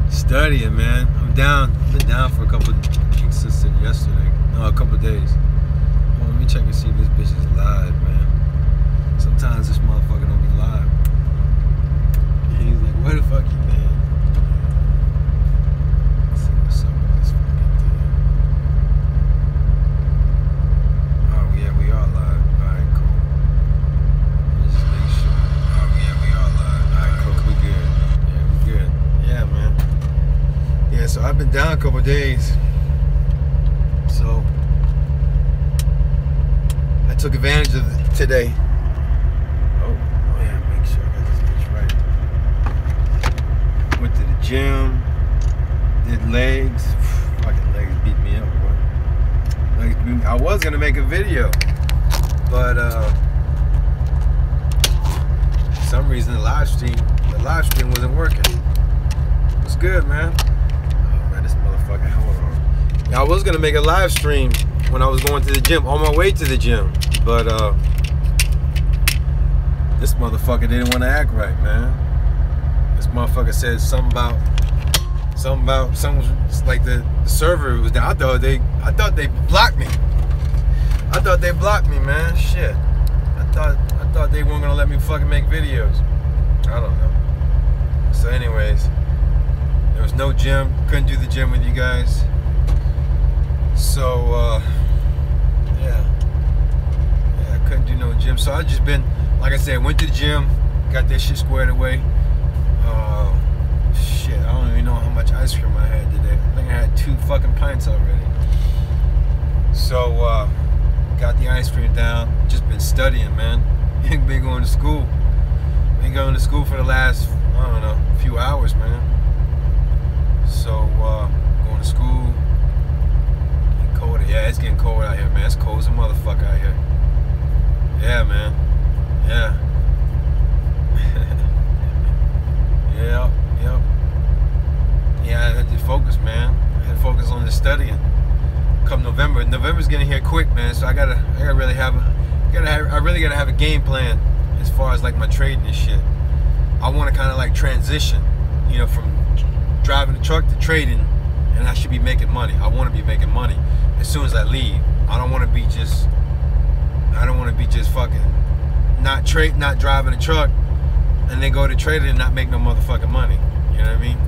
Studying, man. I'm down. I've been down for a couple of weeks since yesterday. No, a couple of days. Well, let me check and see if this bitch is live, man. Sometimes this motherfucker don't be live. He's like, where the fuck you been? Let's see what's up with this fucking thing. Oh, yeah, we are live. Alright, cool. Let's just make sure. Oh, yeah, we are live. Alright, cool. We good. Yeah, we good. Yeah, man. Yeah, so I've been down a couple of days. So I took advantage of it today. Oh yeah, make sure I got this bitch right. Went to the gym, did legs. Fucking legs beat me up, bro. Legs beat me. I was gonna make a video, but for some reason the live stream wasn't working. It was good, man. This motherfucker, hold on. I was gonna make a live stream when I was going to the gym, on my way to the gym, but this motherfucker didn't want to act right, man. This motherfucker said something about like the server was down. I thought they blocked me. I thought they blocked me, man. Shit. I thought they weren't gonna let me fucking make videos. I don't know. So anyways. There was no gym, couldn't do the gym with you guys. So, yeah, I couldn't do no gym. So I just been, like I said, went to the gym, got that shit squared away. Shit, I don't even know how much ice cream I had today. I think I had 2 fucking pints already. So, got the ice cream down, just been studying, man. Ain't been going to school. Been going to school for the last, I don't know, few hours, man. So, going to school. Getting colder. Yeah, it's getting cold out here, man. It's cold as a motherfucker out here. Yeah, man. Yeah. Yep. Yeah, I had to focus, man. I had to focus on the studying. Come November's getting here quick, man. So I really gotta have a game plan as far as like my trading and shit. I want to kind of like transition, you know, from driving the truck to trading, and I should be making money. I want to be making money as soon as I leave. I don't want to be just fucking not driving a truck and then go to trading and not make no motherfucking money. You know what I mean?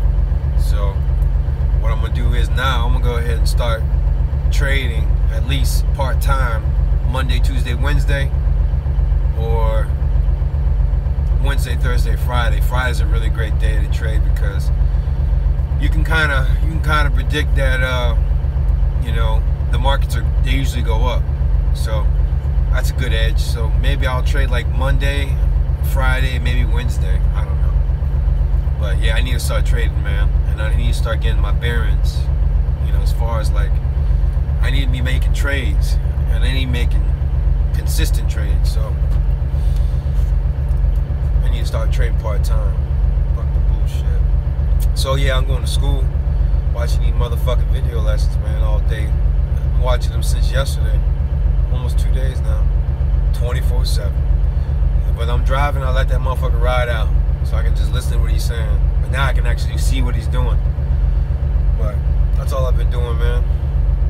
So what I'm gonna do is now I'm gonna go ahead and start trading at least part-time Monday, Tuesday, Wednesday, or Wednesday, Thursday, Friday. Friday's a really great day to trade because you can kind of predict that you know, the markets they usually go up, so that's a good edge. So maybe I'll trade like Monday, Friday, maybe Wednesday. I don't know, but yeah, I need to start trading, man, and I need to start getting my bearings. You know, as far as like I need to be making trades, and I need making consistent trades. So I need to start trading part-time. Fuck the bullshit. So yeah, I'm going to school, watching these motherfucking video lessons, man, all day. I've been watching them since yesterday, almost 2 days now, 24/7. But I'm driving, I let that motherfucker ride out, so I can just listen to what he's saying. But now I can actually see what he's doing. But that's all I've been doing, man.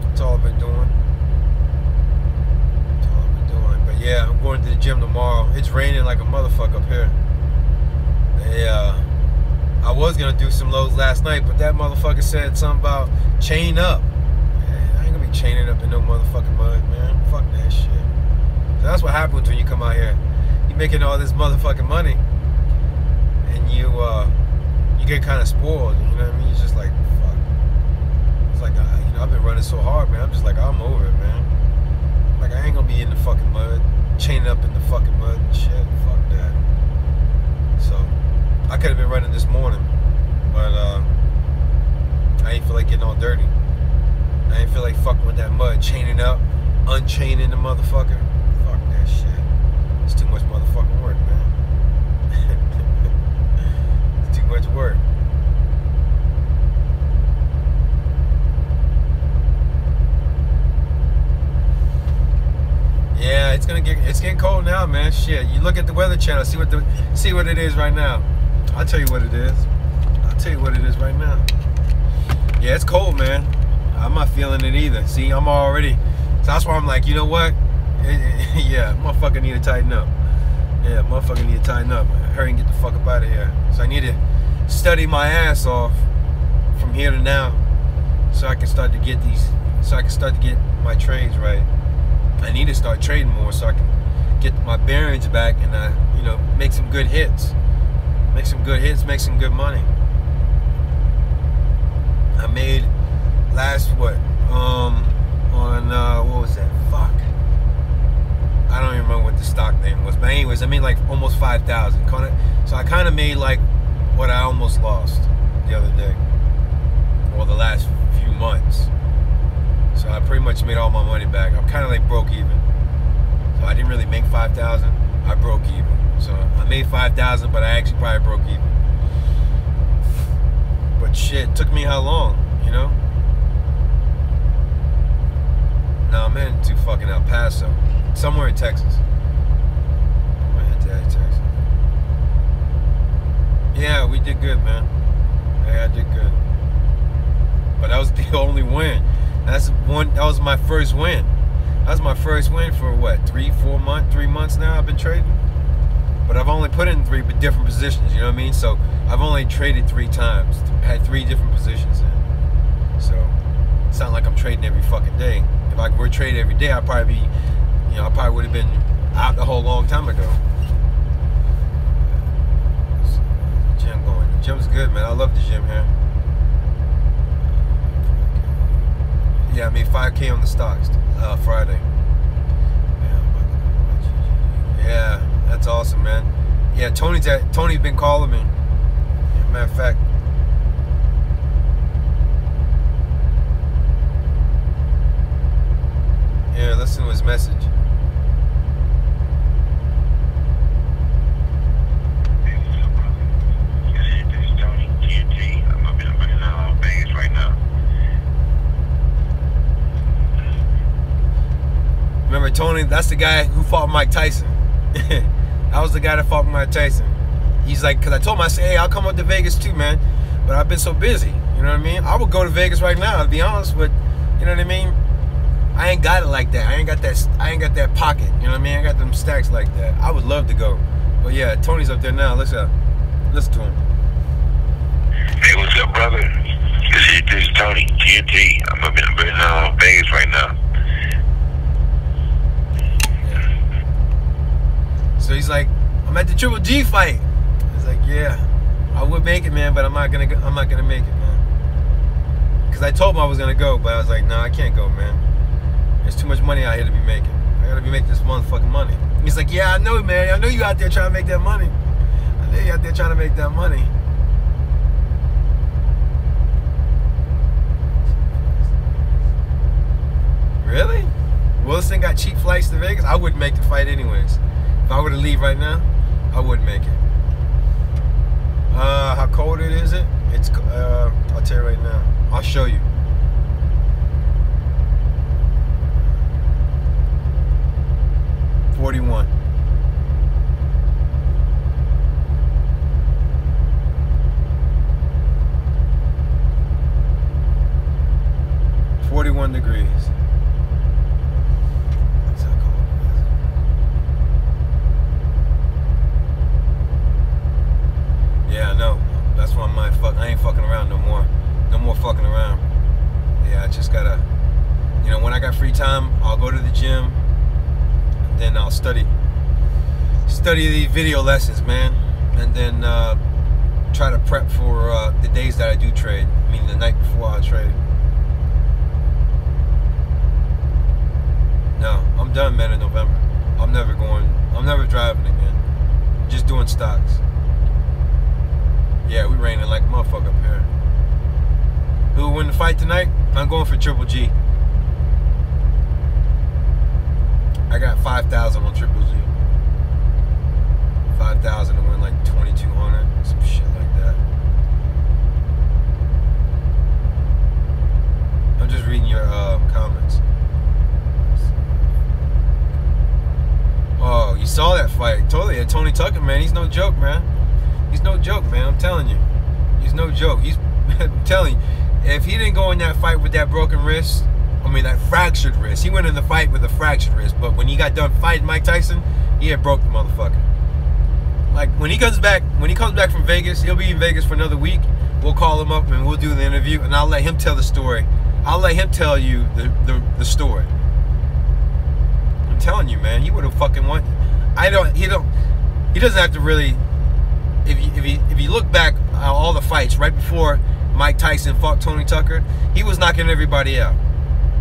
That's all I've been doing. But yeah, I'm going to the gym tomorrow. It's raining like a motherfucker up here. I was gonna do some loads last night, but that motherfucker said something about chain up. Man, I ain't gonna be chaining up in no motherfucking mud, man. Fuck that shit. So that's what happens when you come out here. You making all this motherfucking money, and you get kind of spoiled. You know what I mean? It's just like, fuck. It's like, you know, I've been running so hard, man. I'm just like, I'm over it, man. Like, I ain't gonna be in the fucking mud, chaining up in the fucking mud and shit. Fuck that. So I could have been running this morning, but I ain't feel like getting all dirty. I ain't feel like fucking with that mud, chaining up, unchaining the motherfucker. Fuck that shit. It's too much motherfucking work, man. It's too much work. It's getting cold now, man. Shit, you look at the Weather Channel, see what it is right now. I'll tell you what it is. I'll tell you what it is right now. Yeah, it's cold, man. I'm not feeling it either. See, I'm already. So that's why I'm like, you know what? Yeah, motherfucker need to tighten up. Yeah, motherfucker need to tighten up. Hurry and get the fuck up out of here. So I need to study my ass off from here to now, so I can start to get these. So I can start to get my trades right. I need to start trading more so I can get my bearings back and you know, make some good hits. Make some good hits, make some good money. I made last what what was that? Fuck. I don't even remember what the stock name was, but anyways, I made like almost 5,000. So I kind of made like what I almost lost the other day, or the last few months. So I pretty much made all my money back. I'm kind of like broke even. So I didn't really make 5,000. I broke even. So I made 5,000, but I actually probably broke even. But shit, it took me how long, you know? Now I'm heading to fucking El Paso, somewhere in Texas. I'm gonna head to Texas. Yeah, we did good, man. Yeah, I did good. But that was the only win. That was my first win. That was my first win for what, 3 months now I've been trading. But I've only put in 3 different positions, you know what I mean? So I've only traded 3 times, had 3 different positions in. So it's not like I'm trading every fucking day. If I were trading every day, I'd probably be, you know, I probably would have been out the whole long time ago. Gym going. The gym's good, man. I love the gym here. Yeah, I made 5K on the stocks Friday. Yeah, that's awesome, man. Yeah, Tony's been calling me. Matter of fact. Yeah, listen to his message. Remember Tony, that's the guy who fought Mike Tyson. I was the guy that fought Mike Tyson. He's like, because I told him, I said, hey, I'll come up to Vegas too, man. But I've been so busy, you know what I mean? I would go to Vegas right now, to be honest, but, you know what I mean? I ain't got it like that. I ain't got that pocket, you know what I mean? I got them stacks like that. I would love to go. But yeah, Tony's up there now. Listen to him. Hey, what's up, brother? This is Tony, TNT. I'm up in Vegas right now. So he's like, I'm at the Triple G fight. He's like, yeah, I would make it, man, but I'm not gonna make it, man. Cause I told him I was gonna go, but I was like, nah, I can't go, man. There's too much money out here to be making. I gotta be making this motherfucking money. He's like, yeah, I know, man. I know you out there trying to make that money. I know you out there trying to make that money. Really? Wilson got cheap flights to Vegas? I wouldn't make the fight anyways. If I were to leave right now, I wouldn't make it. How cold is it? It's I'll tell you right now. I'll show you. $41. $41 degrees. That's how cold it is. Yeah, I know. That's why I ain't fucking around no more. No more fucking around. Yeah, I just gotta, you know, when I got free time, I'll go to the gym, and then I'll study these video lessons, man, and then try to prep for the days that I do trade. I mean, the night before I trade. No, I'm done, man, in November. I'm never driving again. Just doing stocks. Yeah, we raining like a motherfucker up here. Who will win the fight tonight? I'm going for Triple G. I got 5,000 on Triple G. 5,000 to win like 2,200, some shit like that. I'm just reading your comments. Oh, you saw that fight? Totally. Tony Tucker, man, he's no joke, man. He's no joke, man. I'm telling you. He's no joke. I'm telling you, if he didn't go in that fight with that broken wrist, that fractured wrist. He went in the fight with a fractured wrist, but when he got done fighting Mike Tyson, he had broke the motherfucker. Like when he comes back from Vegas, he'll be in Vegas for another week. We'll call him up and we'll do the interview, and I'll let him tell the story. I'll let him tell you the story. I'm telling you, man, he would have fucking won. He doesn't have to really. If you look back at all the fights right before Mike Tyson fought Tony Tucker, he was knocking everybody out.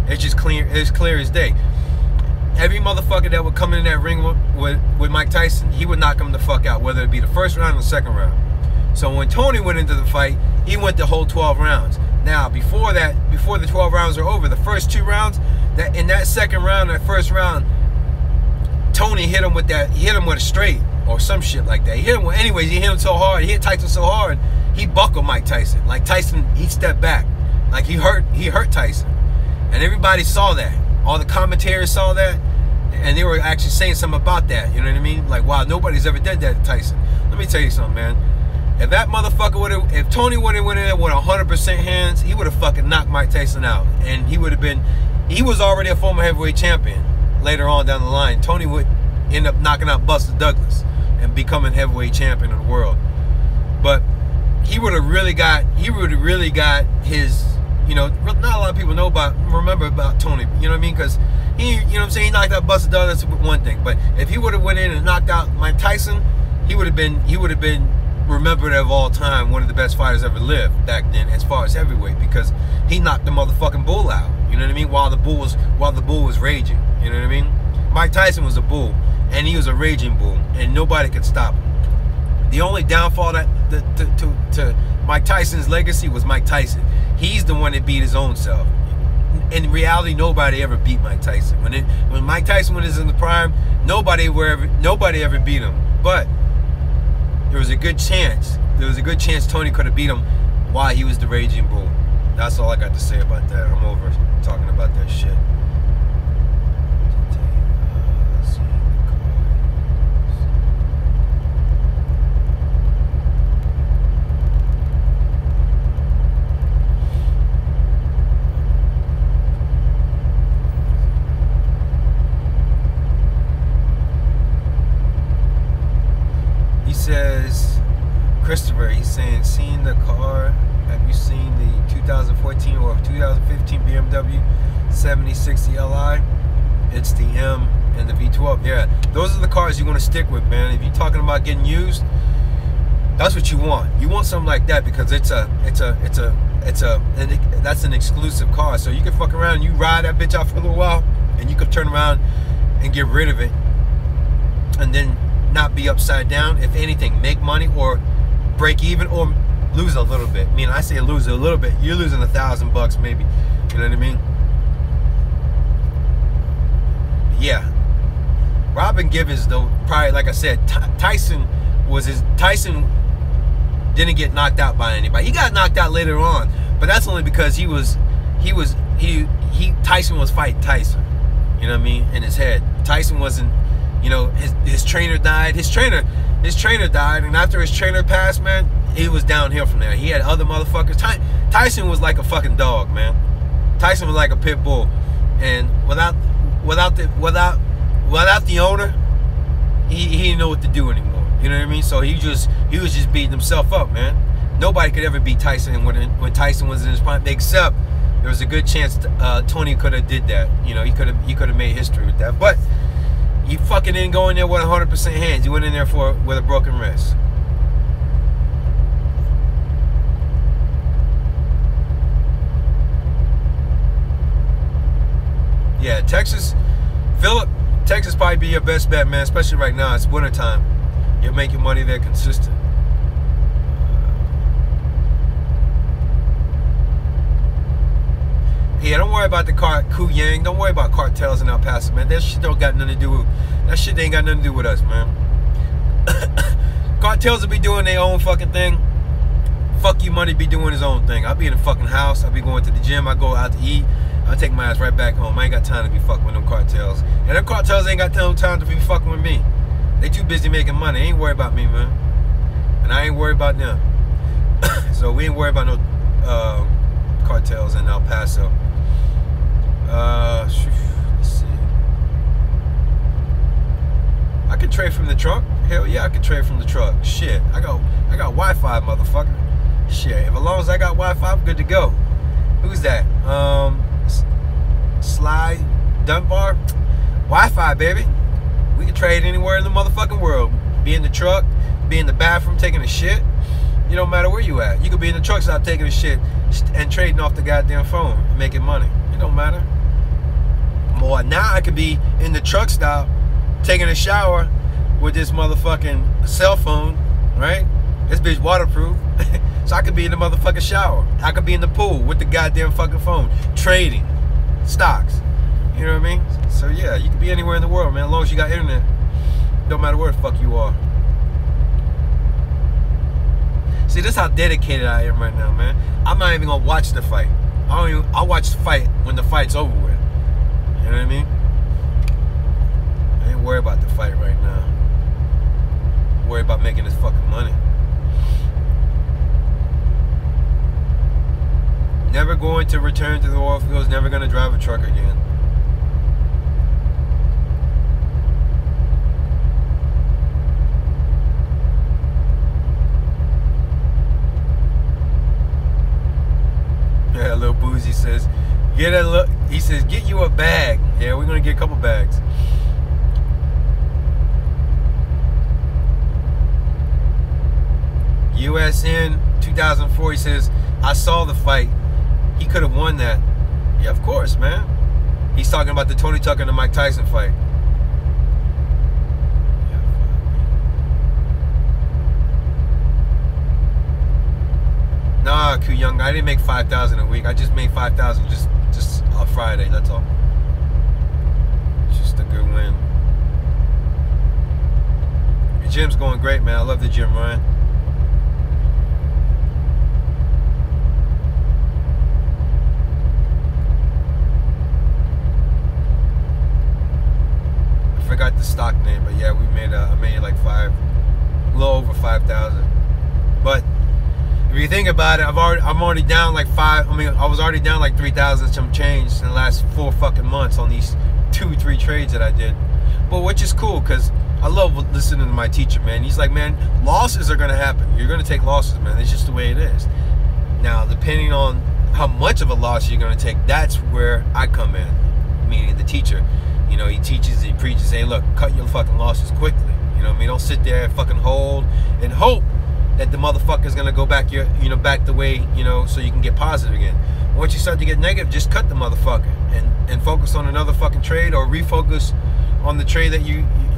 It's just clear. It's clear as day. Every motherfucker that would come in that ring with Mike Tyson, he would knock him the fuck out, whether it be the first round or the second round. So when Tony went into the fight, he went the whole 12 rounds. Now, before the 12 rounds are over, the first 2 rounds, in that second round, that first round, Tony hit him with a straight or some shit like that. He hit him so hard, he hit Tyson so hard, he buckled Mike Tyson. Like Tyson, he stepped back. Like he hurt Tyson. And everybody saw that. All the commentators saw that, and they were actually saying something about that. You know what I mean? Like, wow, nobody's ever did that to Tyson. Let me tell you something, man. If that motherfucker if Tony would have went in there with 100% hands, he would have fucking knocked Mike Tyson out. And he was already a former heavyweight champion later on down the line. Tony would end up knocking out Buster Douglas and becoming heavyweight champion of the world. But he would have really got his, not a lot of people remember about Tony, you know what I mean? Because he knocked out Buster Douglas with one thing. But if he would have went in and knocked out Mike Tyson, he would have been remembered of all time, one of the best fighters ever lived back then as far as heavyweight, because he knocked the motherfucking bull out. You know what I mean? While the bull was raging. You know what I mean? Mike Tyson was a bull, and he was a raging bull, and nobody could stop him. The only downfall to Mike Tyson's legacy was Mike Tyson. He's the one that beat his own self. In reality, nobody ever beat Mike Tyson. When Mike Tyson was in the prime, nobody ever beat him. But there was a good chance Tony could have beat him while he was the raging bull. That's all I got to say about that. I'm over talking about that shit. Says Christopher, he's saying, seeing the car, have you seen the 2014 or 2015 BMW 7060 Li? It's the M and the V12. Yeah, those are the cars you want to stick with, man. If you're talking about getting used, that's what you want. You want something like that because that's an exclusive car. So you can fuck around and you ride that bitch out for a little while, and you can turn around and get rid of it, and then not be upside down. If anything, make money or break even or lose a little bit. I mean, I say lose a little bit, you're losing $1,000 maybe. You know what I mean? Yeah. Robin Givens, though, probably, like I said, Tyson didn't get knocked out by anybody. He got knocked out later on, but that's only because Tyson was fighting Tyson. You know what I mean? In his head. Tyson wasn't. His trainer died. His trainer died, and after his trainer passed, man, he was downhill from there. He had other motherfuckers. Tyson was like a fucking dog, man. Tyson was like a pit bull, and without the owner, he didn't know what to do anymore. You know what I mean? So he was just beating himself up, man. Nobody could ever beat Tyson when Tyson was in his prime, except there was a good chance Tony could have did that. He could have made history with that, but. He fucking didn't go in there with 100% hands. He went in there with a broken wrist. Yeah, Texas probably be your best bet, man. Especially right now, it's winter time. You'll make your money there consistent. Yeah, don't worry about the Kuyang. Don't worry about cartels in El Paso, man. That shit ain't got nothing to do with us, man. Cartels will be doing their own fucking thing. Fuck you, money be doing his own thing. I'll be in the fucking house. I'll be going to the gym. I go out to eat. I'll take my ass right back home. I ain't got time to be fucking with them cartels. And them cartels ain't got no time to be fucking with me. They too busy making money. They ain't worried about me, man. And and I ain't worried about them. So we ain't worried about no cartels in El Paso. Let's see. I can trade from the trunk. Hell yeah, I can trade from the truck. Shit, I got Wi-Fi, motherfucker. Shit, as long as I got Wi-Fi, I'm good to go. Who's that? Sly Dunbar. Wi-Fi, baby. We can trade anywhere in the motherfucking world. Be in the truck, be in the bathroom taking a shit. It don't matter where you at. You could be in the truck stop taking a shit and trading off the goddamn phone and making money. It don't matter. More now, I could be in the truck stop taking a shower with this motherfucking cell phone, right? This bitch waterproof. So I could be in the motherfucking shower. I could be in the pool with the goddamn fucking phone, trading stocks. You know what I mean? So yeah, you could be anywhere in the world, man, as long as you got internet. Don't matter where the fuck you are. See, this is how dedicated I am right now, man. I'm not even gonna watch the fight. I'll watch the fight when the fight's over with. You know what I mean? I ain't worried about the fight right now. I'm worried about making this fucking money. Never going to return to the oil fields, never gonna drive a truck again. Yeah, Lil Boozy says, he says, get you a bag. Yeah, we're gonna get a couple bags. USN 2004, he says, I saw the fight. He could have won that. Yeah, of course, man. He's talking about the Tony Tucker and the Mike Tyson fight. Nah, Q Young, I didn't make 5,000 a week. I just made 5,000 just on Friday. That's all. Just a good win. The gym's going great, man. I love the gym, Ryan. I forgot the stock name, but yeah, I made like a little over 5,000. But if you think about it, I'm already down like I was already down like 3,000 some change in the last 4 fucking months on these 2-3 trades that I did. But which is cool, because I love listening to my teacher, man. He's like, man, losses are gonna happen. You're gonna take losses, man. It's just the way it is. Now, depending on how much of a loss you're gonna take, that's where I come in. Meaning the teacher, you know, he teaches, he preaches, hey, look, cut your fucking losses quickly. You know what I mean? Don't sit there and fucking hold and hope that the motherfucker's gonna go back back the way, so you can get positive again. Once you start to get negative, just cut the motherfucker and focus on another fucking trade, or refocus on the trade that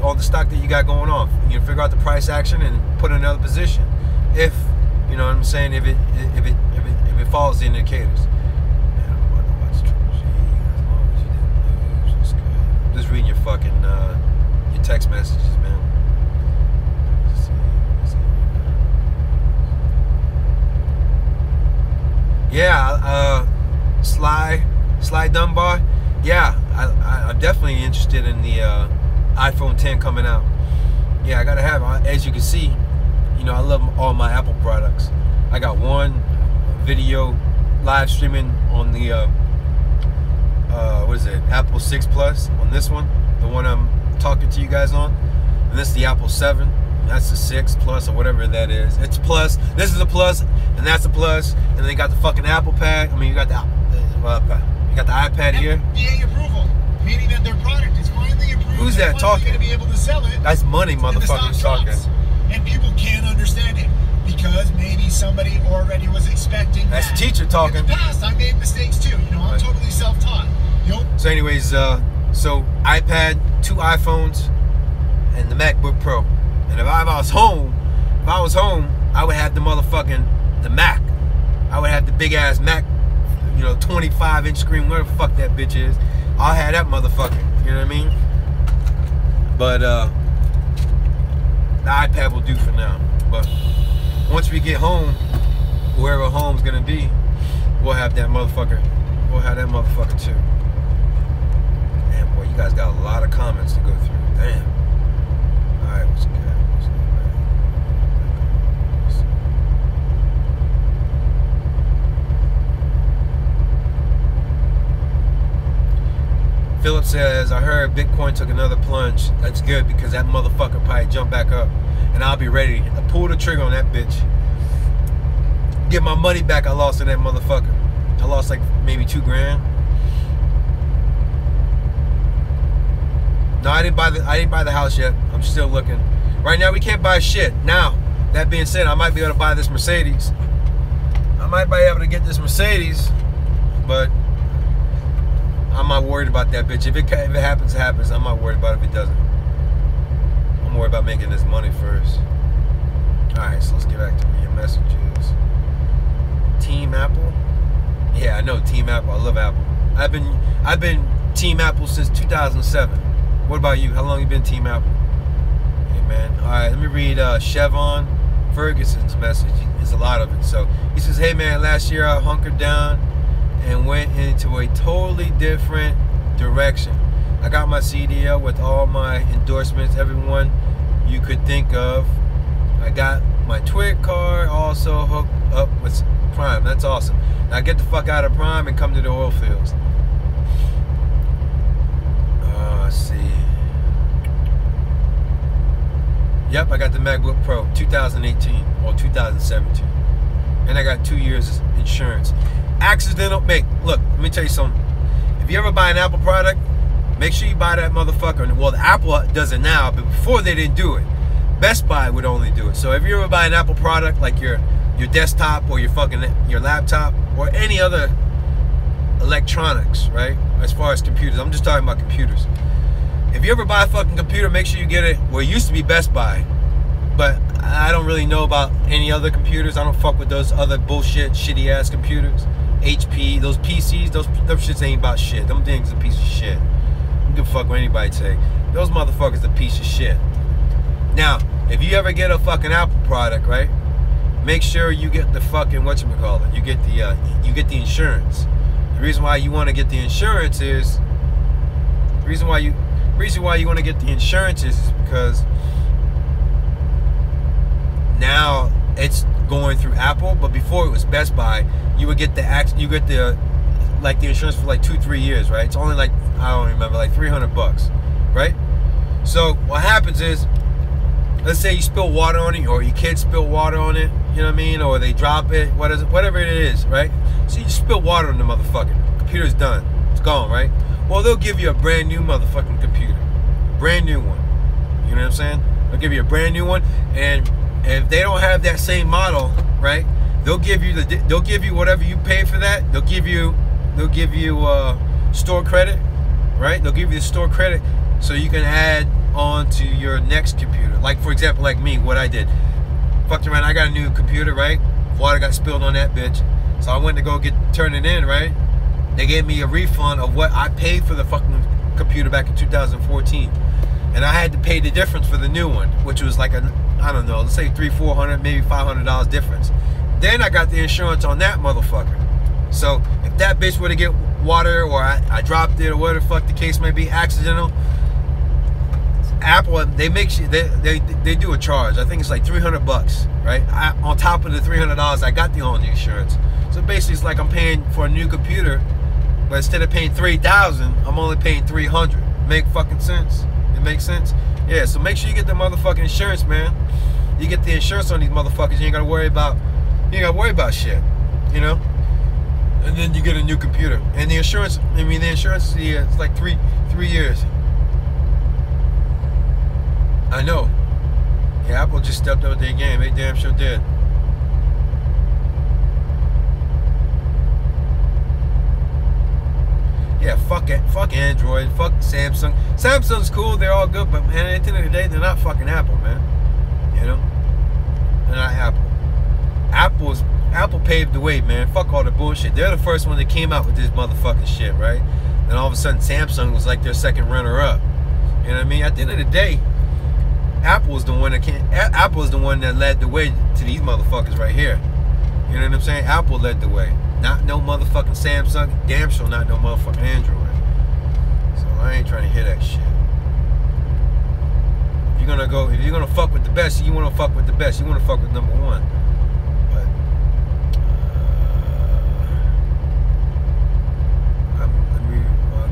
on the stock that you got going on. You figure out the price action and put in another position. If you know what I'm saying, if it follows the indicators. Man, I'm about to watch Triple G as long as you didn't lose. That's good. Just reading your fucking your text messages, man. Yeah, Sly Dunbar. Yeah, I'm definitely interested in the iPhone 10 coming out. Yeah, I gotta have it. As you can see, I love all my Apple products. I got one video live streaming on the what is it, Apple 6 Plus on this one, the one I'm talking to you guys on, and this is the Apple 7. That's the 6 Plus or whatever that is. It's Plus. This is a Plus, and that's a Plus. And then you got the fucking Apple Pad. I mean, you got the iPad here. FDA approval, meaning that their product is finally approved. Who's that talking? Going to be able to sell it. That's money, motherfuckers talking. And people can't understand it because maybe somebody already was expecting that's that. The teacher talking. In the past, I made mistakes too. I'm totally self-taught. So, anyways, so iPad, 2 iPhones, and the MacBook Pro. And if I was home, I would have the Mac. I would have the big ass Mac, 25-inch screen, whatever the fuck that bitch is. I'll have that motherfucker. You know what I mean? But the iPad will do for now. But once we get home, wherever home's gonna be, we'll have that motherfucker. We'll have that motherfucker too. Damn, boy, you guys got a lot of comments to go through. Damn. All right, what's good? note says, I heard Bitcoin took another plunge. That's good because that motherfucker probably jumped back up. And I'll be ready to pull the trigger on that bitch. Get my money back I lost in that motherfucker. I lost like maybe $2 grand. No, I didn't buy the house yet. I'm still looking. Right now we can't buy shit. Now, that being said, I might be able to buy this Mercedes. I might be able to get this Mercedes, but I'm not worried about that bitch. If it happens, it happens. I'm not worried about it if it doesn't. I'm worried about making this money first. Alright, so let's get back to your messages. Team Apple? Yeah, I know Team Apple. I love Apple. I've been Team Apple since 2007. What about you? How long you been Team Apple? Hey man. Alright, let me read Chevon Ferguson's message. There's a lot of it. So he says, hey man, last year I hunkered down and went into a totally different direction. I got my CDL with all my endorsements, everyone you could think of. I got my Twig card also hooked up with Prime. That's awesome. Now get the fuck out of Prime and come to the oil fields. Let's see. Yep, I got the MacBook Pro 2018 or 2017. And I got 2 years insurance. Accidental, look, let me tell you something. If you ever buy an Apple product, make sure you buy that motherfucker. Well, Apple does it now, but before they didn't do it. Best Buy would only do it. So if you ever buy an Apple product, like your desktop or your laptop or any other electronics, right? As far as computers, I'm just talking about computers. If you ever buy a fucking computer, make sure you get it where it used to be Best Buy. But I don't really know about any other computers. I don't fuck with those other bullshit, shitty ass computers. HP, those PCs, those shits ain't about shit. Them things a piece of shit. I don't give a fuck what anybody say. Those motherfuckers a piece of shit. Now, if you ever get a fucking Apple product, right? Make sure you get the fucking whatchamacallit. You get the insurance. The reason why you want to get the insurance is reason why you want to get the insurance is because now it's going through Apple, but before it was Best Buy, you would get the insurance for like 2-3 years, right? It's only like, I don't remember, like $300, right? So what happens is, let's say you spill water on it, or your kids spill water on it, you know what I mean? Or they drop it, whatever it is, right? So you spill water on the motherfucker. Computer's done. It's gone, right? Well, they'll give you a brand new motherfucking computer. Brand new one. You know what I'm saying? They'll give you a brand new one, and if they don't have that same model, right? They'll give you whatever you pay for that. They'll give you store credit, right? They'll give you the store credit so you can add on to your next computer. Like, for example, like me, what I did. Fucked around, I got a new computer, right? Water got spilled on that bitch. So I went to go turn it in, right? They gave me a refund of what I paid for the fucking computer back in 2014. And I had to pay the difference for the new one, which was like I don't know, let's say $300-400, maybe $500 difference. Then I got the insurance on that motherfucker. So if that bitch were to get water, or I dropped it, or whatever the fuck the case may be, accidental, Apple, they make sure they do a charge. I think it's like $300, right? On top of the $300, I got the only insurance. So basically, it's like I'm paying for a new computer, but instead of paying $3,000, I'm only paying $300. Make fucking sense? It makes sense? Yeah. So make sure you get the motherfucking insurance, man. You get the insurance on these motherfuckers. You ain't gotta worry about shit, you know. And then you get a new computer, and the insurance. I mean, the insurance, yeah, it's like three years. I know. Yeah, Apple just stepped up their game. They damn sure did. Yeah, fuck it. Fuck Android. Fuck Samsung. Samsung's cool. They're all good. But, man, at the end of the day, they're not fucking Apple, man. You know? They're not Apple. Apple paved the way, man. Fuck all the bullshit. They're the first one that came out with this motherfucking shit, right? Then all of a sudden, Samsung was like their second runner-up. You know what I mean? At the end of the day, Apple is the one that led the way to these motherfuckers right here. You know what I'm saying? Apple led the way. Not no motherfucking Samsung. Damn sure not no motherfucking Android. So I ain't trying to hear that shit. If you're gonna fuck with the best, you wanna fuck with the best. You wanna fuck with number one. But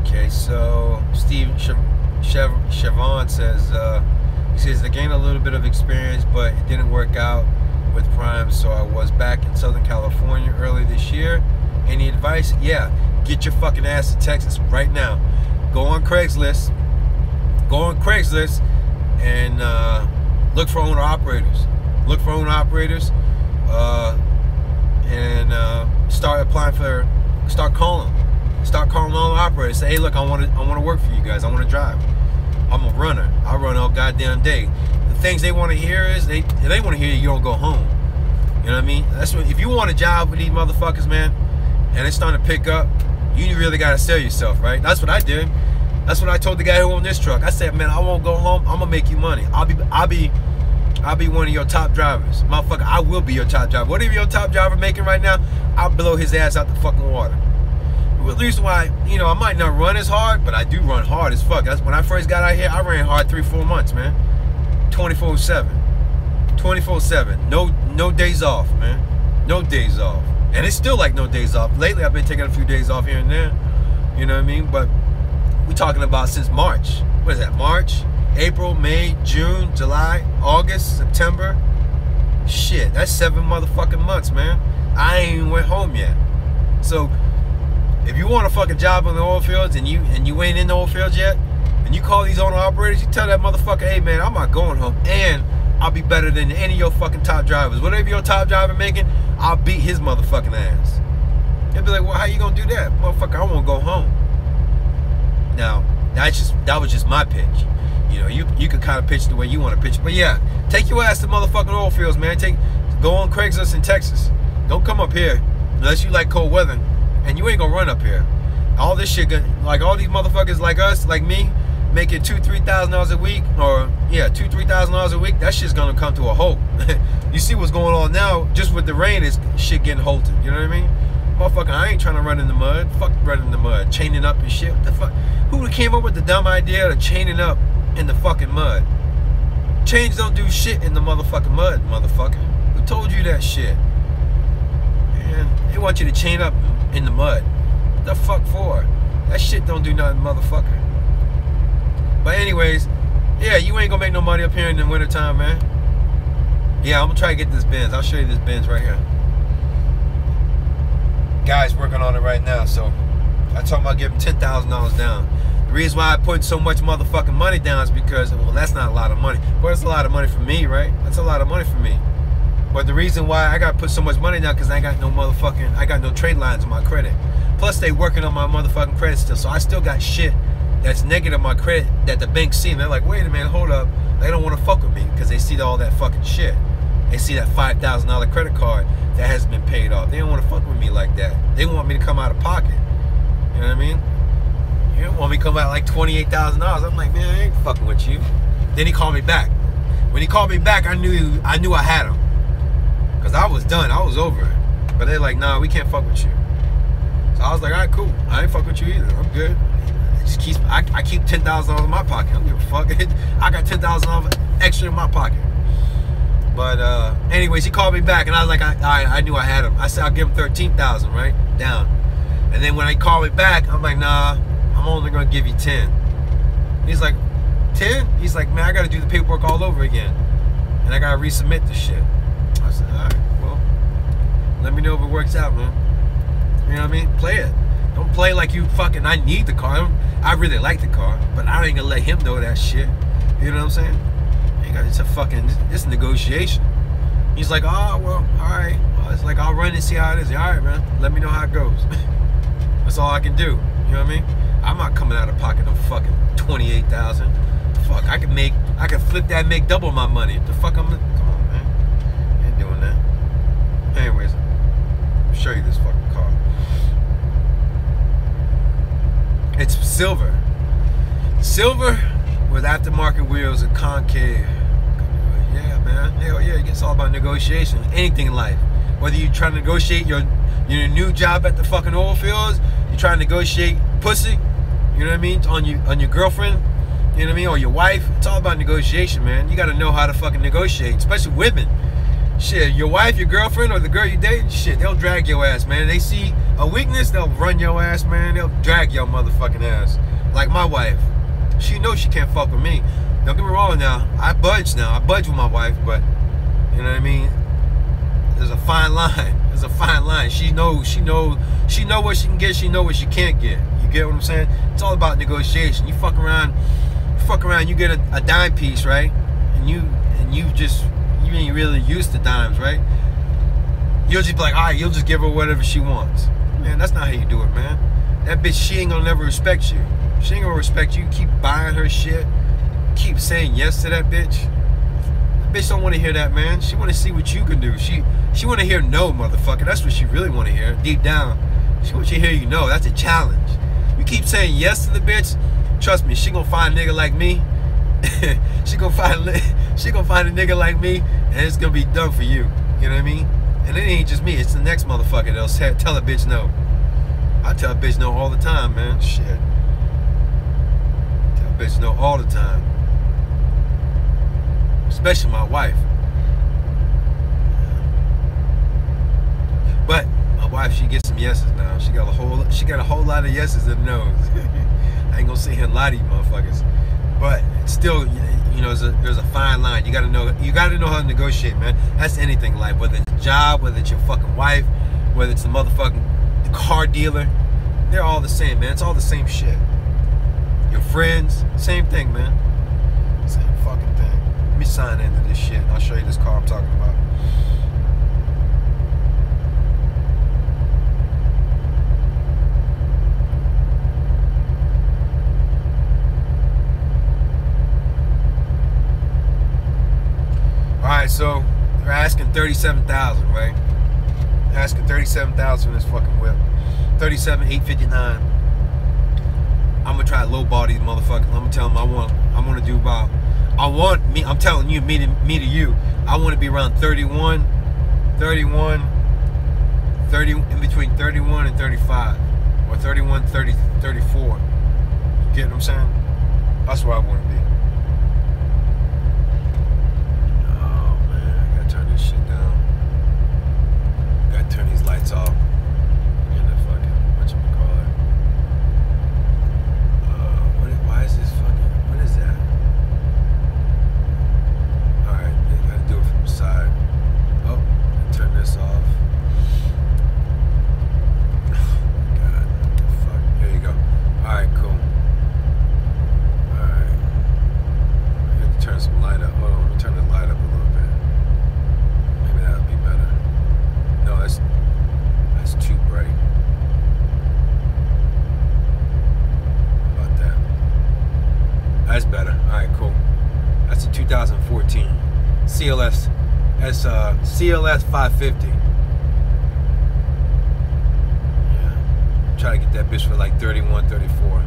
okay, so Steve Chavon says, he says, I gained a little bit of experience, but it didn't work out with Prime, so I was back in Southern California early this year. Any advice? Yeah, get your fucking ass to Texas right now. Go on Craigslist. Go on Craigslist and look for owner operators. Look for owner operators and start applying for, start calling owner operators. Say, hey, look, I want to work for you guys. I want to drive. I'm a runner. I run all goddamn day. The things they want to hear is they want to hear you don't go home. You know what I mean? That's what, if you want a job with these motherfuckers, man, and it's starting to pick up, you really got to sell yourself, right? That's what I did. That's what I told the guy who owned this truck. I said, man, I won't go home. I'm gonna make you money. I'll be one of your top drivers, motherfucker. I will be your top driver. Whatever your top driver making right now, I'll blow his ass out the fucking water. The reason why, you know, I might not run as hard, but I do run hard as fuck. That's when I first got out here. I ran hard 3-4 months, man. 24/7, 24/7. No days off, man. No days off. And it's still like no days off. Lately, I've been taking a few days off here and there. You know what I mean? But we're talking about since March. What is that? March, April, May, June, July, August, September. Shit, that's 7 motherfucking months, man. I ain't even went home yet. So if you want a fucking job on the oil fields and you ain't in the oil fields yet, and you call these owner operators, you tell that motherfucker, hey man, I'm not going home, and I'll be better than any of your fucking top drivers. Whatever your top driver making, I'll beat his motherfucking ass. They'll be like, well, how you gonna do that? Motherfucker, I wanna go home. Now, that was just my pitch. You know, you could kind of pitch the way you want to pitch. But yeah, take your ass to motherfucking oil fields, man. Go on Craigslist in Texas. Don't come up here unless you like cold weather, and you ain't gonna run up here. All this shit, like all these motherfuckers like us, like me, making $2,000-3,000 a week, or yeah, $2,000-3,000 a week. That shit's gonna come to a halt. You see what's going on now? Just with the rain, is shit getting halted. You know what I mean? Motherfucker, I ain't trying to run in the mud. Fuck running in the mud, chaining up and shit. What the fuck? Who came up with the dumb idea of chaining up in the fucking mud? Chains don't do shit in the motherfucking mud, motherfucker. Who told you that shit? Man, they want you to chain up in the mud. What the fuck for? That shit don't do nothing, motherfucker. But anyways, yeah, you ain't gonna make no money up here in the wintertime, man. Yeah, I'm gonna try to get this Benz. I'll show you this Benz right here. Guy's working on it right now, so I told him I'll give him $10,000 down. The reason why I put so much motherfucking money down is because, well, that's not a lot of money. But it's a lot of money for me, right? That's a lot of money for me. But the reason why I got to put so much money down, because I got no trade lines on my credit. Plus, they working on my motherfucking credit still. So I still got shit that's negative on my credit that the bank see. And they're like, wait a minute, hold up. They don't want to fuck with me because they see all that fucking shit. They see that $5,000 credit card that hasn't been paid off. They don't want to fuck with me like that. They want me to come out of pocket. You know what I mean? You don't want me to come out like $28,000. I'm like, man, I ain't fucking with you. Then he called me back. When he called me back, I knew I had him. Because I was done. I was over it. But they're like, nah, we can't fuck with you. So I was like, all right, cool. I ain't fuck with you either. I'm good. I keep $10,000 in my pocket. I don't give a fuck. I got $10,000 extra in my pocket. But anyways, he called me back, and I was like, I knew I had him. I said, I'll give him $13,000, right? Down. And then when he called me back, I'm like, nah, I'm only going to give you 10. He's like, 10? He's like, man, I got to do the paperwork all over again. And I got to resubmit the shit. I said, all right, well, let me know if it works out, man. You know what I mean? Play it. Don't play like you fucking, I need the car. I really like the car, but I ain't going to let him know that shit. You know what I'm saying? It's a negotiation. He's like, oh, well, all right. Well, it's like, I'll run and see how it is. All right, man. Let me know how it goes. That's all I can do. You know what I mean? I'm not coming out of pocket of fucking $28,000. Fuck, I can flip that and make double my money. The fuck come on, man. Ain't doing that. Anyways, I'll show you this fucking car. It's silver. Silver with aftermarket wheels and concave. Yeah, man. Hell yeah. It's all about negotiation. Anything in life. Whether you're trying to negotiate your new job at the fucking oil fields, you're trying to negotiate pussy, you know what I mean, on your girlfriend, you know what I mean, or your wife. It's all about negotiation, man. You got to know how to fucking negotiate, especially women. Shit, your wife, your girlfriend, or the girl you date, shit, they'll drag your ass, man. They see a weakness, they'll run your ass, man. They'll drag your motherfucking ass. Like my wife, she knows she can't fuck with me. Don't get me wrong now. I budge with my wife, but you know what I mean? There's a fine line. There's a fine line. She knows what she can get, she knows what she can't get. You get what I'm saying? It's all about negotiation. You fuck around, you get a dime piece, right? And you ain't really used to dimes, right? You'll just be like, all right, you'll just give her whatever she wants. Man, that's not how you do it, man. That bitch, she ain't gonna never respect you. She ain't gonna respect you. Keep buying her shit. Keep saying yes to that bitch. That bitch don't want to hear that, man. She want to see what you can do. She want to hear no, motherfucker. That's what she really want to hear. Deep down, she wants you to hear you know. That's a challenge. You keep saying yes to the bitch. Trust me, she gonna find a nigga like me. she gonna find a nigga like me, and it's gonna be done for you. You know what I mean? And it ain't just me. It's the next motherfucker that'll tell a bitch no. I tell a bitch no all the time, man. Shit. Tell a bitch no all the time. Especially my wife. But my wife, she gets some yeses now. She got a whole lot of yeses and no's. I ain't gonna sit here and lie to you motherfuckers. But still, you know, there's a fine line. You gotta know how to negotiate, man. That's anything in life, whether it's a job, whether it's your fucking wife, whether it's the motherfucking car dealer. They're all the same, man. It's all the same shit. Your friends, same thing, man. Same fucking thing. Let me sign into this shit and I'll show you this car I'm talking about. Alright, so they're asking $37,000, right? They're asking $37,000 for this fucking whip. $37,859. I'm gonna try to lowball these motherfuckers. I'm gonna tell them I'm telling you, me to you, I want to be around 30, in between 31 and 35, or 31, 30, 34. You get what I'm saying? That's where I want to be. Oh man, I gotta turn this shit down. Gotta turn these lights off. Get the fucking, whatchamacallit. Why is this fucking, what is that? Alright, they gotta do it from the side. Oh, turn this off. God, what the fuck? Here you go. Alright, cool. Alright. I have to turn some light up. Hold on, let me turn the light up a little bit. Maybe that would be better. No, that's too bright. How about that? That's better. Alright, cool. That's a 2014 CLS. That's CLS 550. Yeah. Try to get that bitch for like 31, 34.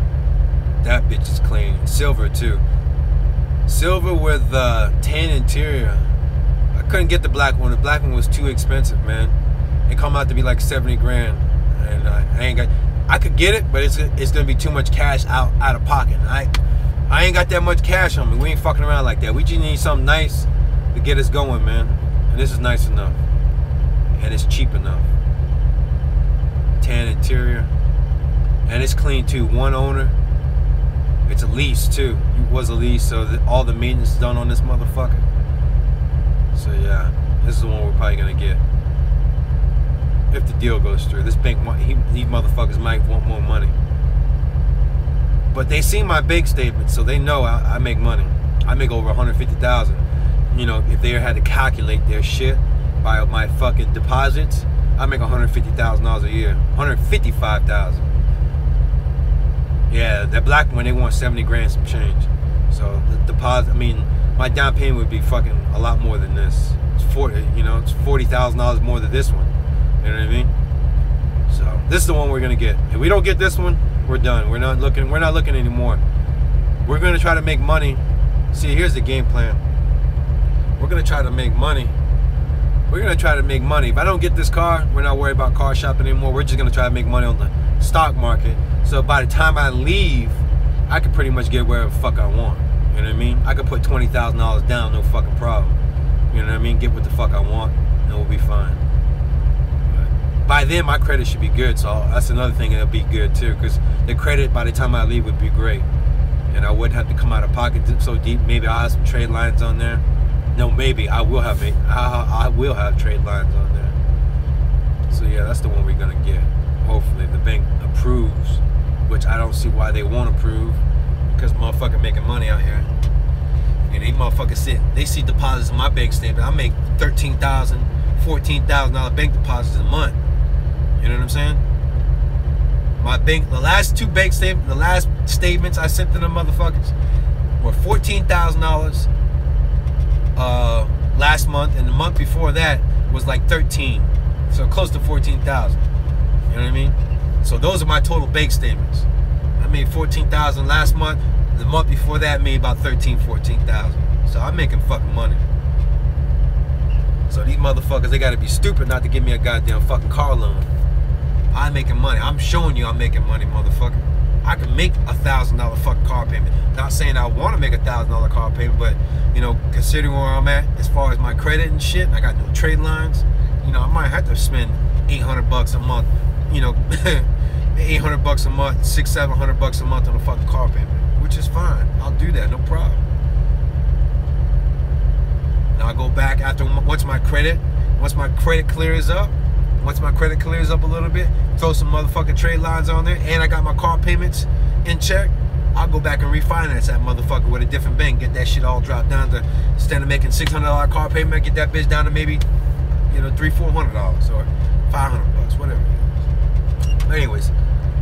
That bitch is clean. Silver too. Silver with tan interior. I couldn't get the black one. The black one was too expensive, man. It come out to be like 70 grand, and I ain't got. I could get it, but it's gonna be too much cash out of pocket. I ain't got that much cash on me. We ain't fucking around like that. We just need something nice to get us going, man. And this is nice enough, and it's cheap enough. Tan interior, and it's clean too. One owner. It's a lease too. It was a lease, so all the maintenance is done on this motherfucker. So yeah, this is the one we're probably gonna get if the deal goes through. This bank, these motherfuckers might want more money, but they see my bank statement, so they know I make money. I make over 150,000. You know, if they had to calculate their shit by my fucking deposits, I make $150,000 a year. 155,000. Yeah, that black one, they want 70 grand some change. So the deposit, I mean, my down payment would be fucking a lot more than this. It's it's $40,000 more than this one. You know what I mean? So this is the one we're gonna get. If we don't get this one, we're done. We're not looking anymore. We're gonna try to make money. See, here's the game plan. We're gonna try to make money. If I don't get this car, we're not worried about car shopping anymore. We're just gonna try to make money on the stock market. So by the time I leave, I could pretty much get wherever the fuck I want. You know what I mean? I could put $20,000 down, no fucking problem. You know what I mean? Get what the fuck I want, and we'll be fine. But by then my credit should be good. So that's another thing that'll be good too, because the credit by the time I leave would be great, and I wouldn't have to come out of pocket so deep. Maybe I'll have some trade lines on there. No, maybe I will have trade lines on there. So yeah, that's the one we're gonna get. Hopefully the bank approves, which I don't see why they won't approve, because motherfucker making money out here. And these motherfuckers they see deposits in my bank statement. I make $13,000, $14,000 bank deposits a month. You know what I'm saying? My bank, the last statements I sent to them motherfuckers were $14,000 last month, and the month before that was like 13, so close to 14,000. You know what I mean? So those are my total bank statements. I made 14,000 last month. The month before that I made about 13, 14,000. So I'm making fucking money. So these motherfuckers, they gotta be stupid not to give me a goddamn fucking car loan. I'm making money. I'm showing you I'm making money, motherfucker. I can make $1,000 fucking car payment. Not saying I want to make $1,000 car payment, but you know, considering where I'm at as far as my credit and shit, I got no trade lines. You know, I might have to spend $800 a month. You know, $800 a month, $600-700 a month on a fucking car payment, which is fine. I'll do that, no problem. Now I go back after once my credit clears up. Once my credit clears up a little bit, throw some motherfucking trade lines on there, and I got my car payments in check, I'll go back and refinance that motherfucker with a different bank. Get that shit all dropped down to, instead of making $600 car payment, get that bitch down to maybe, you know, $300-400 or $500, whatever it is. But anyways,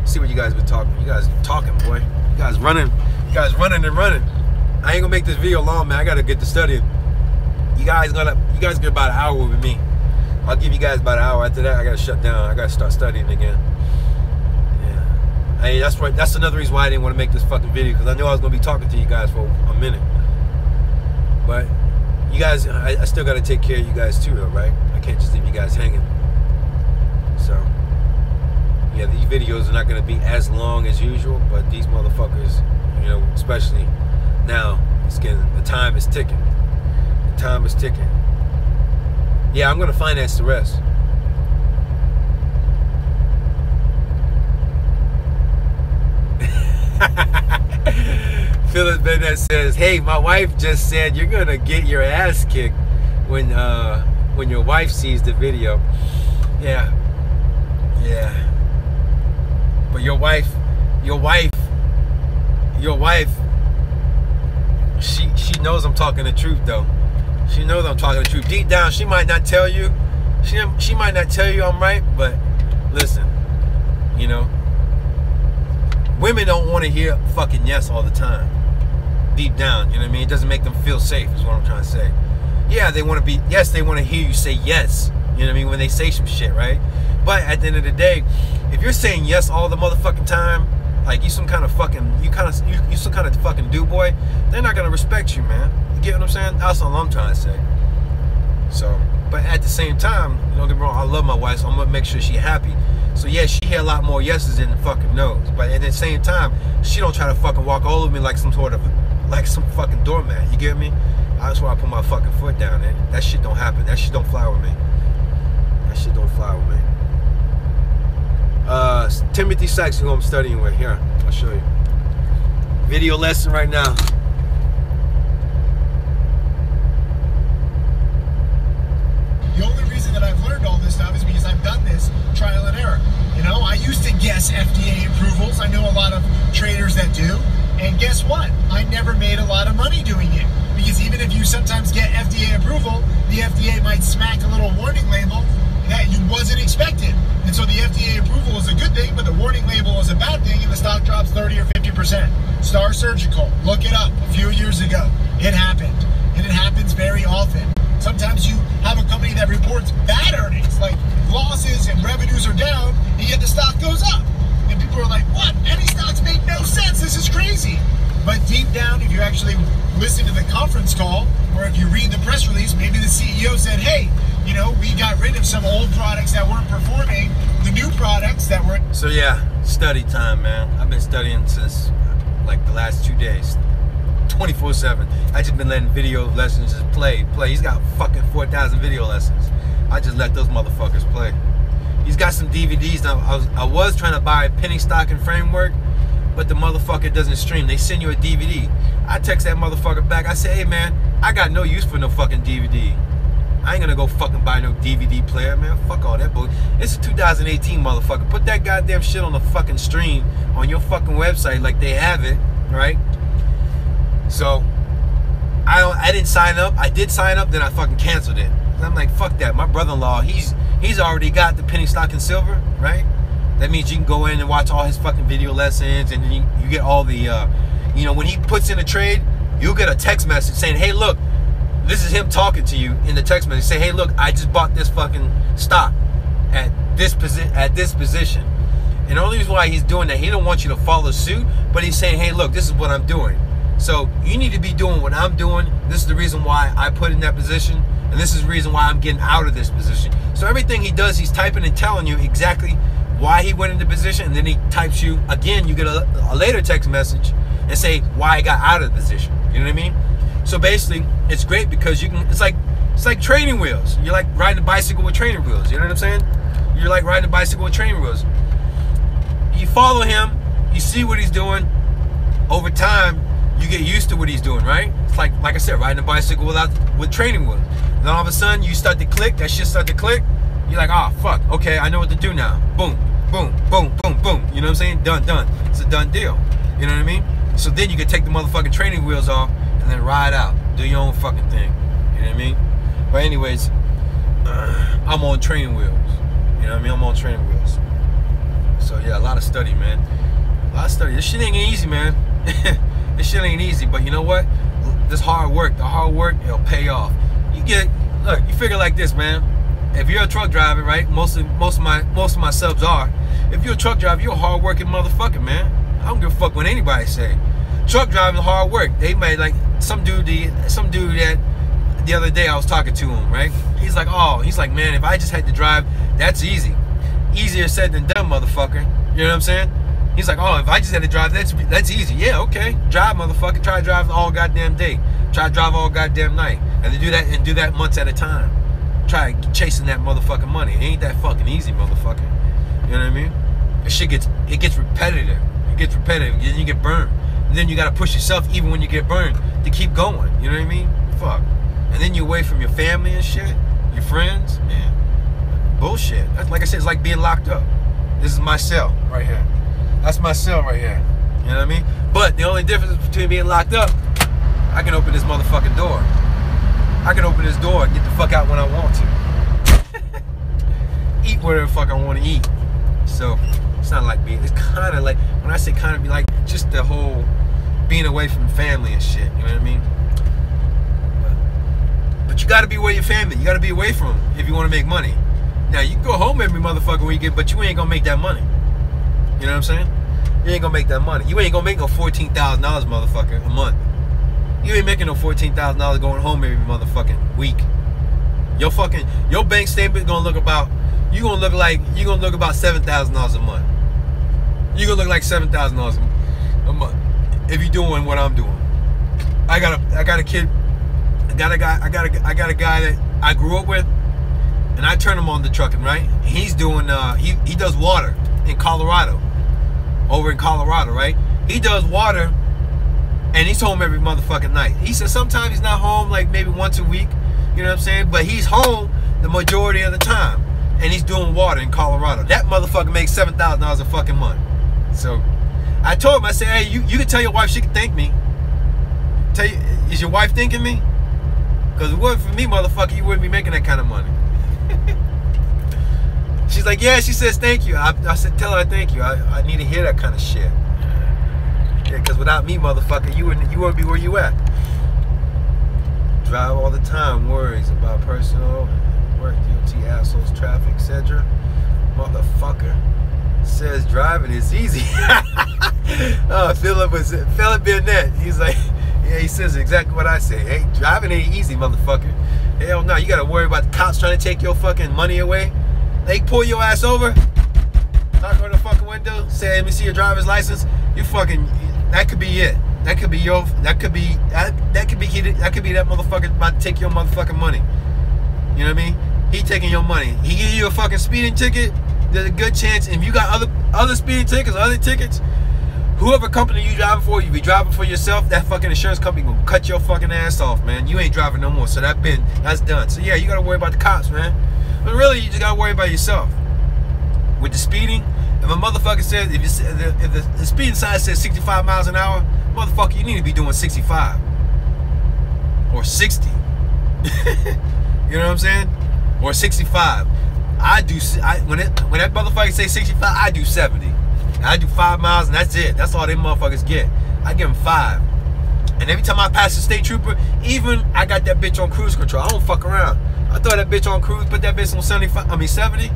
see what you guys been talking. You guys talking, boy. You guys running and running. I ain't gonna make this video long, man. I gotta get to studying. You guys get about an hour with me. I'll give you guys about an hour. After that, I gotta shut down. I gotta start studying again. Yeah. Hey, that's another reason why I didn't want to make this fucking video, because I knew I was gonna be talking to you guys for a minute. But you guys, I still gotta take care of you guys too, though, right? I can't just leave you guys hanging. So yeah, these videos are not gonna be as long as usual, but these motherfuckers, you know, especially now, the time is ticking. The time is ticking. Yeah, I'm gonna finance the rest. Phyllis Bennett says, "Hey, my wife just said you're gonna get your ass kicked when your wife sees the video." Yeah. But your wife, she knows I'm talking the truth, though. She knows I'm talking the truth. Deep down, she might not tell you. She might not tell you I'm right, but listen, you know, women don't want to hear fucking yes all the time. Deep down, you know what I mean? It doesn't make them feel safe, is what I'm trying to say. Yeah, they want to hear you say yes. You know what I mean? When they say some shit, right? But at the end of the day, if you're saying yes all the motherfucking time, like you some kind of fucking do boy, they're not gonna respect you, man. You get what I'm saying? That's all I'm trying to say. So, but at the same time, don't get me wrong, I love my wife, so I'm gonna make sure she's happy. So yeah, she hear a lot more yeses than fucking no's. But at the same time, she don't try to fucking walk all over me like some fucking doormat. You get me? That's why I put my fucking foot down, and that shit don't happen. That shit don't fly with me. That shit don't fly with me. Timothy Sykes, who I'm studying with. Here, I'll show you. Video lesson right now. The only reason that I've learned all this stuff is because I've done this trial and error. You know, I used to guess FDA approvals. I know a lot of traders that do. And guess what? I never made a lot of money doing it. Because even if you sometimes get FDA approval, the FDA might smack a little warning label that you wasn't expected. And so the FDA approval is a good thing, but the warning label is a bad thing, and the stock drops 30 or 50%. Star Surgical, look it up, a few years ago. It happened, and it happens very often. Sometimes you have a company that reports bad earnings, like losses and revenues are down, and yet the stock goes up. And people are like, what? Any stocks make no sense, this is crazy. But deep down, if you actually listen to the conference call, or if you read the press release, maybe the CEO said, hey, you know, we got rid of some old products that weren't performing, the new products that were... So yeah, study time, man. I've been studying since like the last 2 days, 24/7. I just been letting video lessons just play. He's got fucking 4,000 video lessons. I just let those motherfuckers play. He's got some DVDs. Now, I was trying to buy Penny Stock and Framework, but the motherfucker doesn't stream. They send you a DVD. I text that motherfucker back. I say, hey man, I got no use for no fucking DVD. I ain't gonna go fucking buy no DVD player, man. Fuck all that bullshit. It's a 2018 motherfucker. Put that goddamn shit on the fucking stream on your fucking website like they have it, right? So I didn't sign up. I did sign up, then I fucking canceled it. And I'm like, fuck that. My brother-in-law, he's already got the Penny Stock and Silver, right? That means you can go in and watch all his fucking video lessons, and then you get all the, you know, when he puts in a trade, you'll get a text message saying, hey, look, this is him talking to you in the text message. Say, hey, look, I just bought this fucking stock at this position. And the only reason why he's doing that, he don't want you to follow suit, but he's saying, hey, look, this is what I'm doing. So you need to be doing what I'm doing. This is the reason why I put in that position, and this is the reason why I'm getting out of this position. So everything he does, he's typing and telling you exactly why he went into position, and then he types you again. You get a later text message and say why I got out of the position. You know what I mean? So basically, it's great because you can. It's like training wheels. You're like riding a bicycle with training wheels. You know what I'm saying? You're like riding a bicycle with training wheels. You follow him. You see what he's doing. Over time, you get used to what he's doing, right? It's like I said, riding a bicycle with training wheels. Then all of a sudden, you start to click. That shit start to click. You're like, oh fuck. Okay, I know what to do now. Boom, boom, boom, boom, boom. You know what I'm saying? Done. It's a done deal. You know what I mean? So then you can take the motherfucking training wheels off and then ride out. Do your own fucking thing. You know what I mean? But anyways, I'm on training wheels. You know what I mean? I'm on training wheels. So yeah, a lot of study, man. A lot of study. This shit ain't easy, man. This shit ain't easy, but you know what? This hard work, the hard work, it'll pay off. Look, you figure like this, man. If you're a truck driver, right? Most of my subs are. If you're a truck driver, you're a hard-working motherfucker, man. I don't give a fuck what anybody say. Truck driving is hard work. They made like some dude that the other day I was talking to him, right? He's like, man, if I just had to drive, that's easy. Easier said than done, motherfucker. You know what I'm saying? He's like, oh, if I just had to drive, that's easy. Yeah, okay. Drive, motherfucker. Try to drive all goddamn day. Try to drive all goddamn night. And then do that months at a time. Try chasing that motherfucking money. It ain't that fucking easy, motherfucker. You know what I mean? This shit gets repetitive. It gets repetitive. And then you get burned. And then you gotta push yourself even when you get burned to keep going. You know what I mean? Fuck. And then you're away from your family and shit, your friends, man. Bullshit. That's, like I said, it's like being locked up. This is my cell right here. That's my cell right here. You know what I mean? But the only difference between being locked up, I can open this motherfucking door. I can open this door and get the fuck out when I want to. Eat whatever the fuck I want to eat. So it's not like it's kind of like, when I say kind of, be like just the whole being away from family and shit. You know what I mean? But you got to be away your family. You got to be away from them if you want to make money. Now you can go home every motherfucking weekend, but you ain't gonna make that money. You know what I'm saying? You ain't gonna make that money. You ain't gonna make no $14,000, motherfucker, a month. You ain't making no $14,000 going home every motherfucking week. Your bank statement gonna look about, you're gonna look about $7,000 a month. You're gonna look like $7,000 a month if you're doing what I'm doing. I got a kid. I got a guy that I grew up with, and I turned him on to trucking, right? He's doing he does water in Colorado. Over in Colorado, right? He does water, and he's home every motherfucking night. He said sometimes he's not home, like maybe once a week, you know what I'm saying? But he's home the majority of the time, and he's doing water in Colorado. That motherfucker makes $7,000 a fucking month. So I told him, I said, hey, you can tell your wife she can thank me. Is your wife thanking me? Because if it wasn't for me, motherfucker, you wouldn't be making that kind of money. She's like, yeah, she says thank you. I said, tell her thank you. I need to hear that kind of shit. Yeah, because without me, motherfucker, you wouldn't be where you at. Drive all the time, worries about personal, work, DOT, assholes, traffic, etc. Motherfucker says driving is easy. Oh, Philip Burnett. He's like, yeah, he says exactly what I say. Hey, driving ain't easy, motherfucker. Hell no, you gotta worry about the cops trying to take your fucking money away. They pull your ass over, knock on the fucking window, say, let me see your driver's license. You fucking, that could be it. That could be that could be that motherfucker about to take your motherfucking money. You know what I mean? He taking your money. He give you a fucking speeding ticket, there's a good chance if you got other speeding tickets, other tickets, whoever company you driving for, you be driving for yourself, that fucking insurance company will cut your fucking ass off, man. You ain't driving no more. So that's done. So yeah, you gotta worry about the cops, man. But really, you just gotta worry about yourself. With the speeding, if a motherfucker says, if the speeding sign says 65 miles an hour, motherfucker, you need to be doing 65 or 60. You know what I'm saying? Or 65. When that motherfucker say 65, I do 70. I do 5 miles and that's it. That's all them motherfuckers get. I give them 5. And every time I pass the state trooper, even I got that bitch on cruise control. I don't fuck around. I throw that bitch on cruise, put that bitch on 70.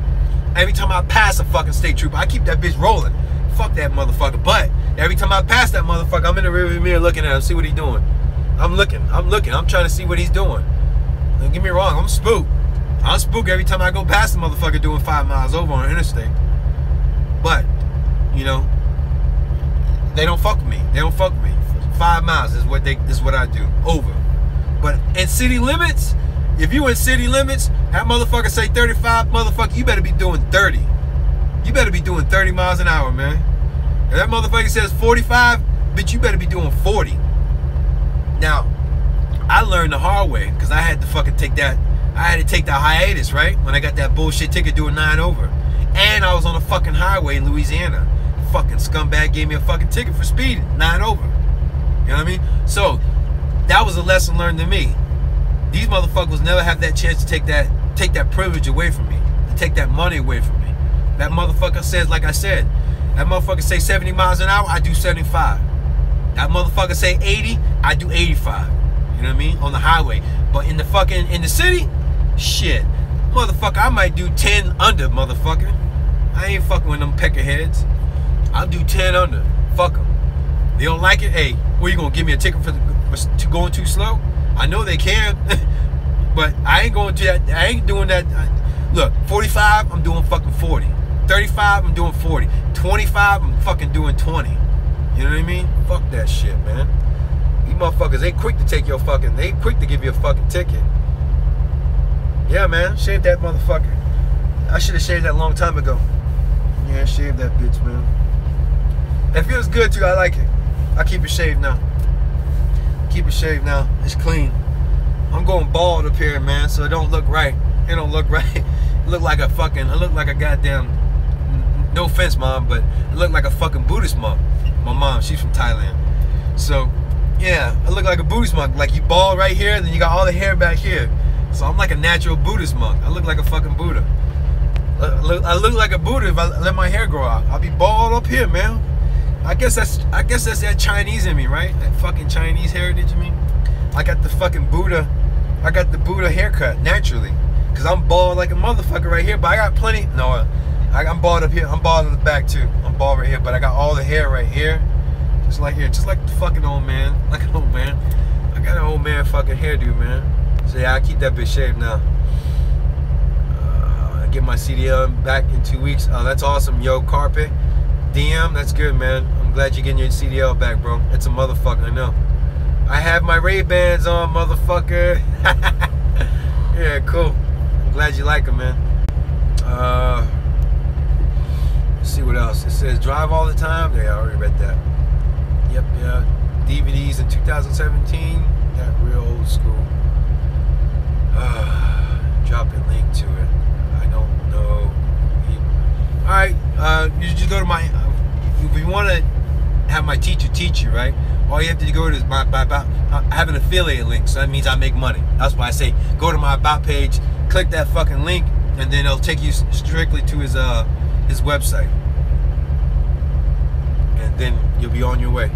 Every time I pass a fucking state trooper, I keep that bitch rolling. Fuck that motherfucker. But every time I pass that motherfucker, I'm in the rearview mirror looking at him, see what he's doing. I'm looking. I'm trying to see what he's doing. Don't get me wrong, I'm spooked. I'm spooked every time I go past the motherfucker doing 5 miles over on the interstate. But, you know, they don't fuck with me. They don't fuck with me. 5 miles is what I do. Over. But in city limits, if you in city limits, that motherfucker say 35, motherfucker, you better be doing 30. You better be doing 30 miles an hour, man. If that motherfucker says 45, bitch, you better be doing 40. Now, I learned the hard way, because I had to fucking take that hiatus, right? When I got that bullshit ticket doing 9 over. And I was on a fucking highway in Louisiana. Fucking scumbag gave me a fucking ticket for speeding, 9 over. You know what I mean? So, that was a lesson learned to me. These motherfuckers never have that chance to take that privilege away from me, to take that money away from me. That motherfucker says, like I said, that motherfucker say 70 miles an hour, I do 75. That motherfucker say 80, I do 85. You know what I mean? On the highway. But in the city, shit. Motherfucker, I might do 10 under, motherfucker. I ain't fucking with them peckerheads. I'll do 10 under. Fuck them. They don't like it, hey, what, you gonna give me a ticket for going too slow? I know they can, but I ain't going to that. I ain't doing that. Look, 45, I'm doing fucking 40. 35, I'm doing 40. 25, I'm fucking doing 20. You know what I mean? Fuck that shit, man. These motherfuckers, they quick to they quick to give you a fucking ticket. Yeah, man, shave that motherfucker. I should have shaved that a long time ago. Yeah, shave that bitch, man. It feels good too, I like it. I keep it shaved now. Keep it shaved now. It's clean. I'm going bald up here, man, so it don't look right. It don't look right. I look like a goddamn, no offense, mom, but it look like a fucking Buddhist monk. My mom, she's from Thailand. So, yeah, I look like a Buddhist monk. Like, you bald right here, and then you got all the hair back here. So I'm like a natural Buddhist monk. I look like a fucking Buddha. I look like a Buddha if I let my hair grow out. I'll be bald up here, man. I guess that's that Chinese in me, right? That fucking Chinese heritage in me. I got the fucking Buddha. I got the Buddha haircut naturally, cause I'm bald like a motherfucker right here. But I got plenty. No, I'm bald up here. I'm bald in the back too. I'm bald right here, but I got all the hair right here, just like here, just like the fucking old man, like an old man. I got an old man fucking hairdo, man. So yeah, I keep that bitch shaved now. I get my CDL back in 2 weeks. Oh, that's awesome, yo, Carpet. DM, that's good, man. I'm glad you're getting your CDL back, bro. It's a motherfucker, I know. I have my Ray-Bans on, motherfucker. Yeah, cool. I'm glad you like them, man. Let's see what else. It says drive all the time. Yeah, I already read that. Yep, yeah. DVDs in 2017. That real old school. Drop a link to it. I don't know. Alright, you just go to my, if you want to have my teacher teach you, right? All you have to go to is I have an affiliate link, so that means I make money. That's why I say go to my About page, click that fucking link, and then it'll take you strictly to his website. And then you'll be on your way.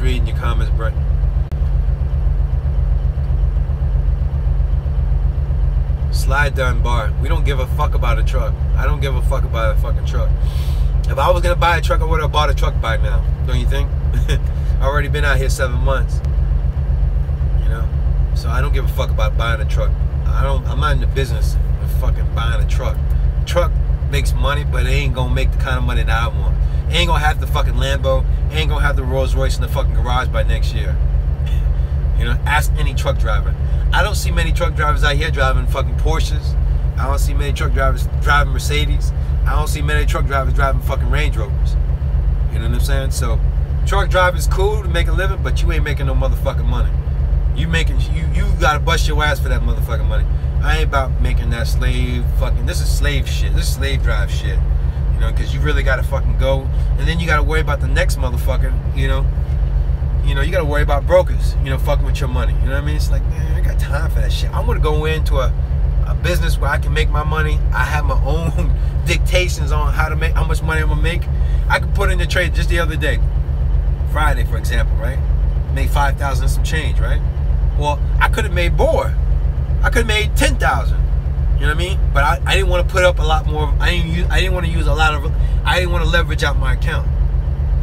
Reading your comments, Brett. Slide down bar. We don't give a fuck about a truck. I don't give a fuck about a fucking truck. If I was gonna buy a truck, I would have bought a truck by now. Don't you think? I already been out here 7 months. You know, so I don't give a fuck about buying a truck. I'm not in the business of fucking buying a truck. Truck makes money, but it ain't gonna make the kind of money that I want. It ain't gonna have the fucking Lambo. It ain't gonna have the Rolls Royce in the fucking garage by next year. You know, ask any truck driver. I don't see many truck drivers out here driving fucking Porsches. I don't see many truck drivers driving Mercedes. I don't see many truck drivers driving fucking Range Rovers. You know what I'm saying? So, truck driving's cool to make a living, but you ain't making no motherfucking money. You gotta bust your ass for that motherfucking money. I ain't about making that slave fucking, this is slave shit. This is slave drive shit. You know, because you really gotta fucking go, and then you gotta worry about the next motherfucker, you know, you gotta worry about brokers, you know, fucking with your money. You know what I mean? It's like, man, I got time for that shit. I wanna go into a business where I can make my money. I have my own dictations on how much money I'm gonna make. I could put in the trade just the other day, Friday, for example, right? Made 5,000 and some change, right? Well, I could have made more. I could have made 10,000. You know what I mean? But I didn't want to put up a lot more. I didn't want to use a lot of. I didn't want to leverage out my account.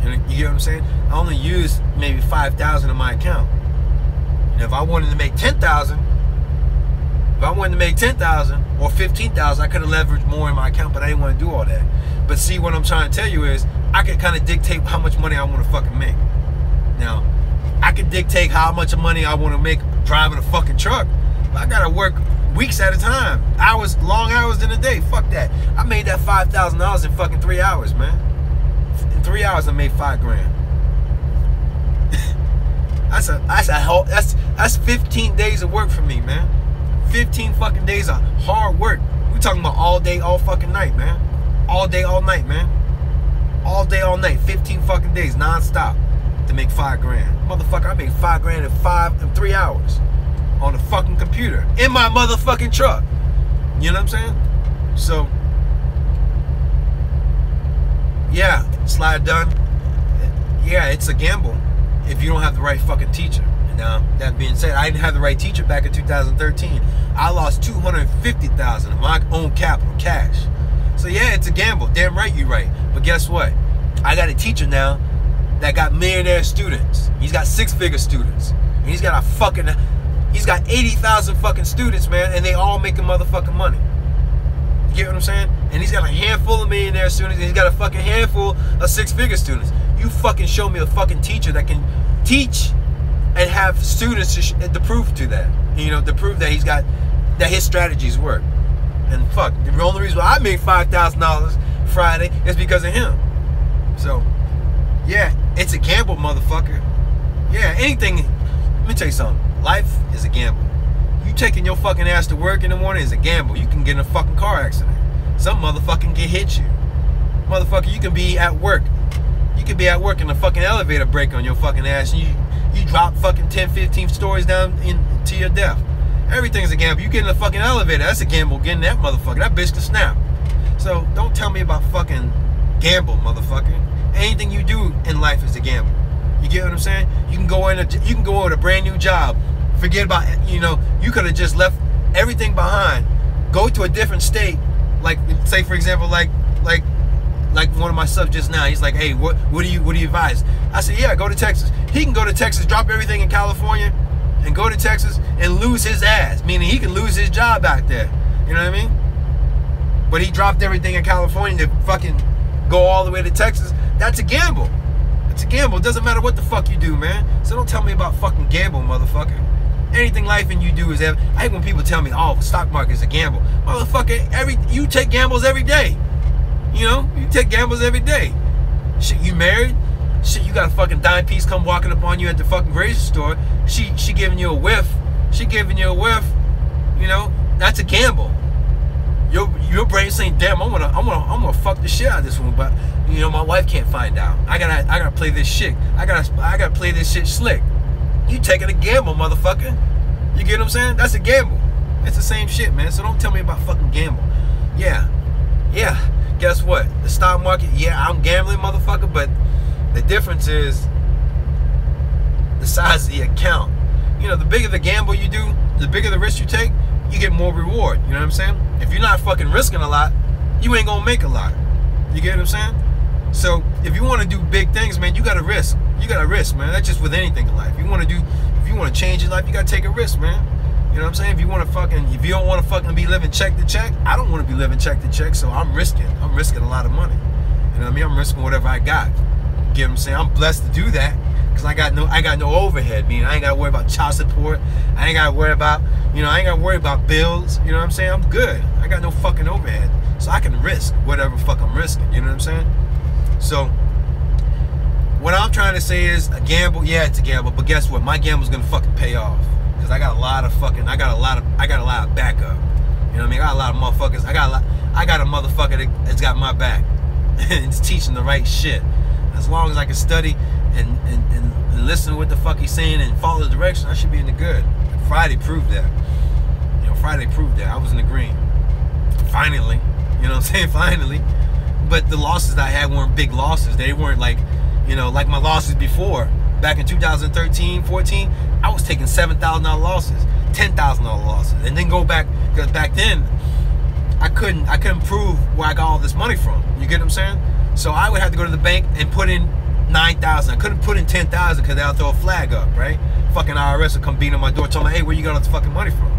You know what I'm saying? I only used maybe 5,000 in my account. And if I wanted to make 10,000, or 15,000, I could have leveraged more in my account. But I didn't want to do all that. But see, what I'm trying to tell you is, I can kind of dictate how much money I want to fucking make. Now, I can dictate how much money I want to make driving a fucking truck. But I gotta work weeks at a time, long hours in a day. Fuck that. I made that $5,000 in fucking 3 hours, man. In 3 hours, I made $5 grand. That's 15 days of work for me, man. 15 fucking days of hard work. We talking about all day, all fucking night, man. All day, all night, man. All day, all night. 15 fucking days, non-stop, to make $5 grand. Motherfucker, I made $5 grand in 3 hours. On the fucking computer. In my motherfucking truck. You know what I'm saying? So, yeah, slide done. Yeah, it's a gamble if you don't have the right fucking teacher. Now, that being said, I didn't have the right teacher back in 2013. I lost $250,000 of my own capital, cash. So yeah, it's a gamble. Damn right you're right. But guess what? I got a teacher now that got millionaire students. He's got 6-figure students. And he's got 80,000 fucking students, man, and they all making motherfucking money. You get what I'm saying? And he's got a handful of millionaire students, and he's got a fucking handful of 6-figure students. You fucking show me a fucking teacher that can teach and have students to prove to that. You know, to prove that that his strategies work. And fuck, the only reason why I made $5,000 Friday is because of him. So, yeah, it's a gamble, motherfucker. Yeah, anything. Let me tell you something. Life is a gamble. You taking your fucking ass to work in the morning is a gamble. You can get in a fucking car accident. Some motherfucking can hit you. Motherfucker, you can be at work. You can be at work and the fucking elevator break on your fucking ass and you drop fucking 10, 15 stories down to your death. Everything's a gamble. You get in the fucking elevator, that's a gamble. Getting that motherfucker, that bitch can snap. So don't tell me about fucking gamble, motherfucker. Anything you do in life is a gamble. You get what I'm saying? You can go with a brand new job. Forget about, you could have just left everything behind. Go to a different state. Like, say for example, like one of my subs just now. He's like, hey, what do you advise? I said, yeah, go to Texas. He can go to Texas, drop everything in California, and go to Texas and lose his ass. Meaning he can lose his job out there. You know what I mean? But he dropped everything in California to fucking go all the way to Texas. That's a gamble. It's a gamble. It doesn't matter what the fuck you do, man. So don't tell me about fucking gamble, motherfucker. Anything life and you do is I hate when people tell me, oh, the stock market is a gamble. Motherfucker, you take gambles every day. You take gambles every day. Shit, you married? Shit, you got a fucking dime piece come walking up on you at the fucking grocery store. She giving you a whiff. She giving you a whiff. That's a gamble. Your brain saying, damn, I'm gonna fuck the shit out of this one, but my wife can't find out. I gotta play this shit. I gotta play this shit slick. You taking a gamble, motherfucker. You get what I'm saying? That's a gamble. It's the same shit, man. So don't tell me about fucking gamble. Yeah. Guess what? The stock market, yeah, I'm gambling, motherfucker, but the difference is the size of the account. The bigger the gamble you do, the bigger the risk you take, you get more reward. You know what I'm saying? If you're not fucking risking a lot, you ain't gonna make a lot. You get what I'm saying? So if you want to do big things, man, you gotta risk. You gotta risk, man. That's just with anything in life. If you want to change your life, you gotta take a risk, man. You know what I'm saying? If you don't want to fucking be living check to check, I don't want to be living check to check, so I'm risking a lot of money. You know what I mean? I'm risking whatever I got. You get what I'm saying? I'm blessed to do that because I got no overhead. Meaning I ain't got to worry about child support. I ain't got to worry about, I ain't got to worry about bills. You know what I'm saying? I'm good. I got no fucking overhead. So I can risk whatever fuck I'm risking. You know what I'm saying? So what I'm trying to say is a gamble, yeah, it's a gamble, but guess what? My gamble's gonna fucking pay off. Cause I got a lot of backup. You know what I mean? I got a lot of motherfuckers. I got a motherfucker that's got my back. And it's teaching the right shit. As long as I can study and listen to what the fuck he's saying and follow the direction, I should be in the good. Friday proved that. Friday proved that. I was in the green. Finally. You know what I'm saying? Finally. But the losses that I had weren't big losses. They weren't like, like my losses before. Back in 2013, 14, I was taking $7,000 losses, $10,000 losses, and then go back, because back then I couldn't prove where I got all this money from. You get what I'm saying? So I would have to go to the bank and put in $9,000. I couldn't put in $10,000 because they'll throw a flag up, right? Fucking IRS would come beat on my door, tell me, hey, where you got all this fucking money from?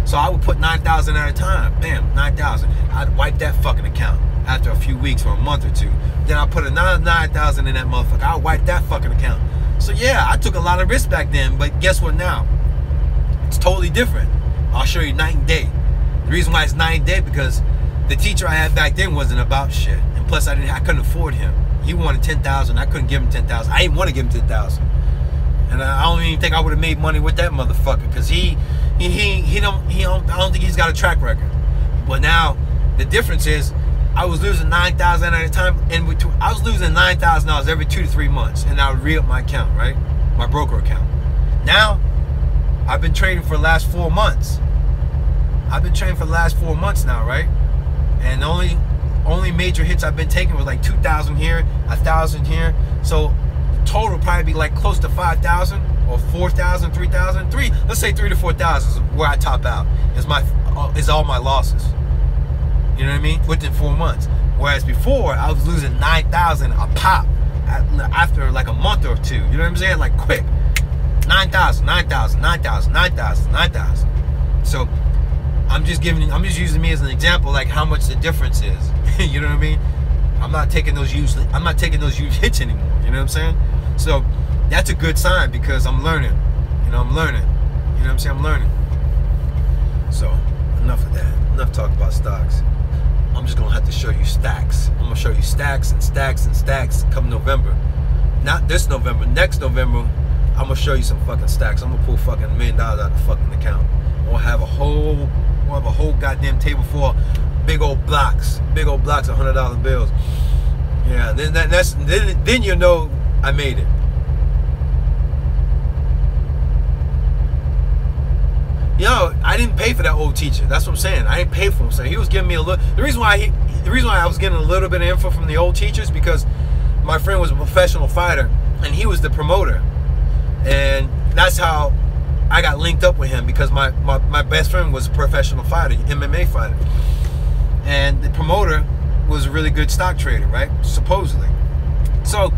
So I would put $9,000 at a time. Bam, $9,000. I'd wipe that fucking account after a few weeks or a month or two. Then I put another $9,000 in that motherfucker. I'd wipe that fucking account. So yeah, I took a lot of risk back then, but guess what now? It's totally different. I'll show you night and day. The reason why it's night and day because the teacher I had back then wasn't about shit. And plus I couldn't afford him. He wanted $10,000. I couldn't give him $10,000. I didn't want to give him $10,000. And I don't even think I would have made money with that motherfucker because I don't think he's got a track record. But now the difference is I was losing $9,000 at a time, and I was losing $9,000 every 2 to 3 months, and I would re-up my account, right? My broker account. Now, I've been trading for the last 4 months. I've been trading for the last 4 months now, right? And the only major hits I've been taking was like 2,000 here, 1,000 here. So total probably be like close to 5,000 or 4,000, 3,000. Let's say 3,000 to 4,000 is where I top out. Is all my losses. You know what I mean? Within 4 months. Whereas before, I was losing 9,000 a pop after like a month or two. You know what I'm saying? Like quick. 9,000, 9,000, 9,000, 9,000, 9,000. So I'm just using me as an example, like how much the difference is. You know what I mean? I'm not taking those huge hits anymore. You know what I'm saying? So that's a good sign because I'm learning. I'm learning. You know what I'm saying? I'm learning. So enough of that. Enough talk about stocks. I'm just gonna have to show you stacks. I'm gonna show you stacks and stacks and stacks come November. Not this November, next November, I'm gonna show you some fucking stacks. I'm gonna pull fucking $1 million out of the fucking account. We'll have a whole goddamn table full of big old blocks of $100 bills. Yeah, then you know I made it. I didn't pay for that old teacher. That's what I'm saying. I didn't pay for him. So he was giving me a little. The reason why I was getting a little bit of info from the old teachers because my friend was a professional fighter and he was the promoter, and that's how I got linked up with him because my best friend was a professional fighter, MMA fighter, and the promoter was a really good stock trader, right? Supposedly. So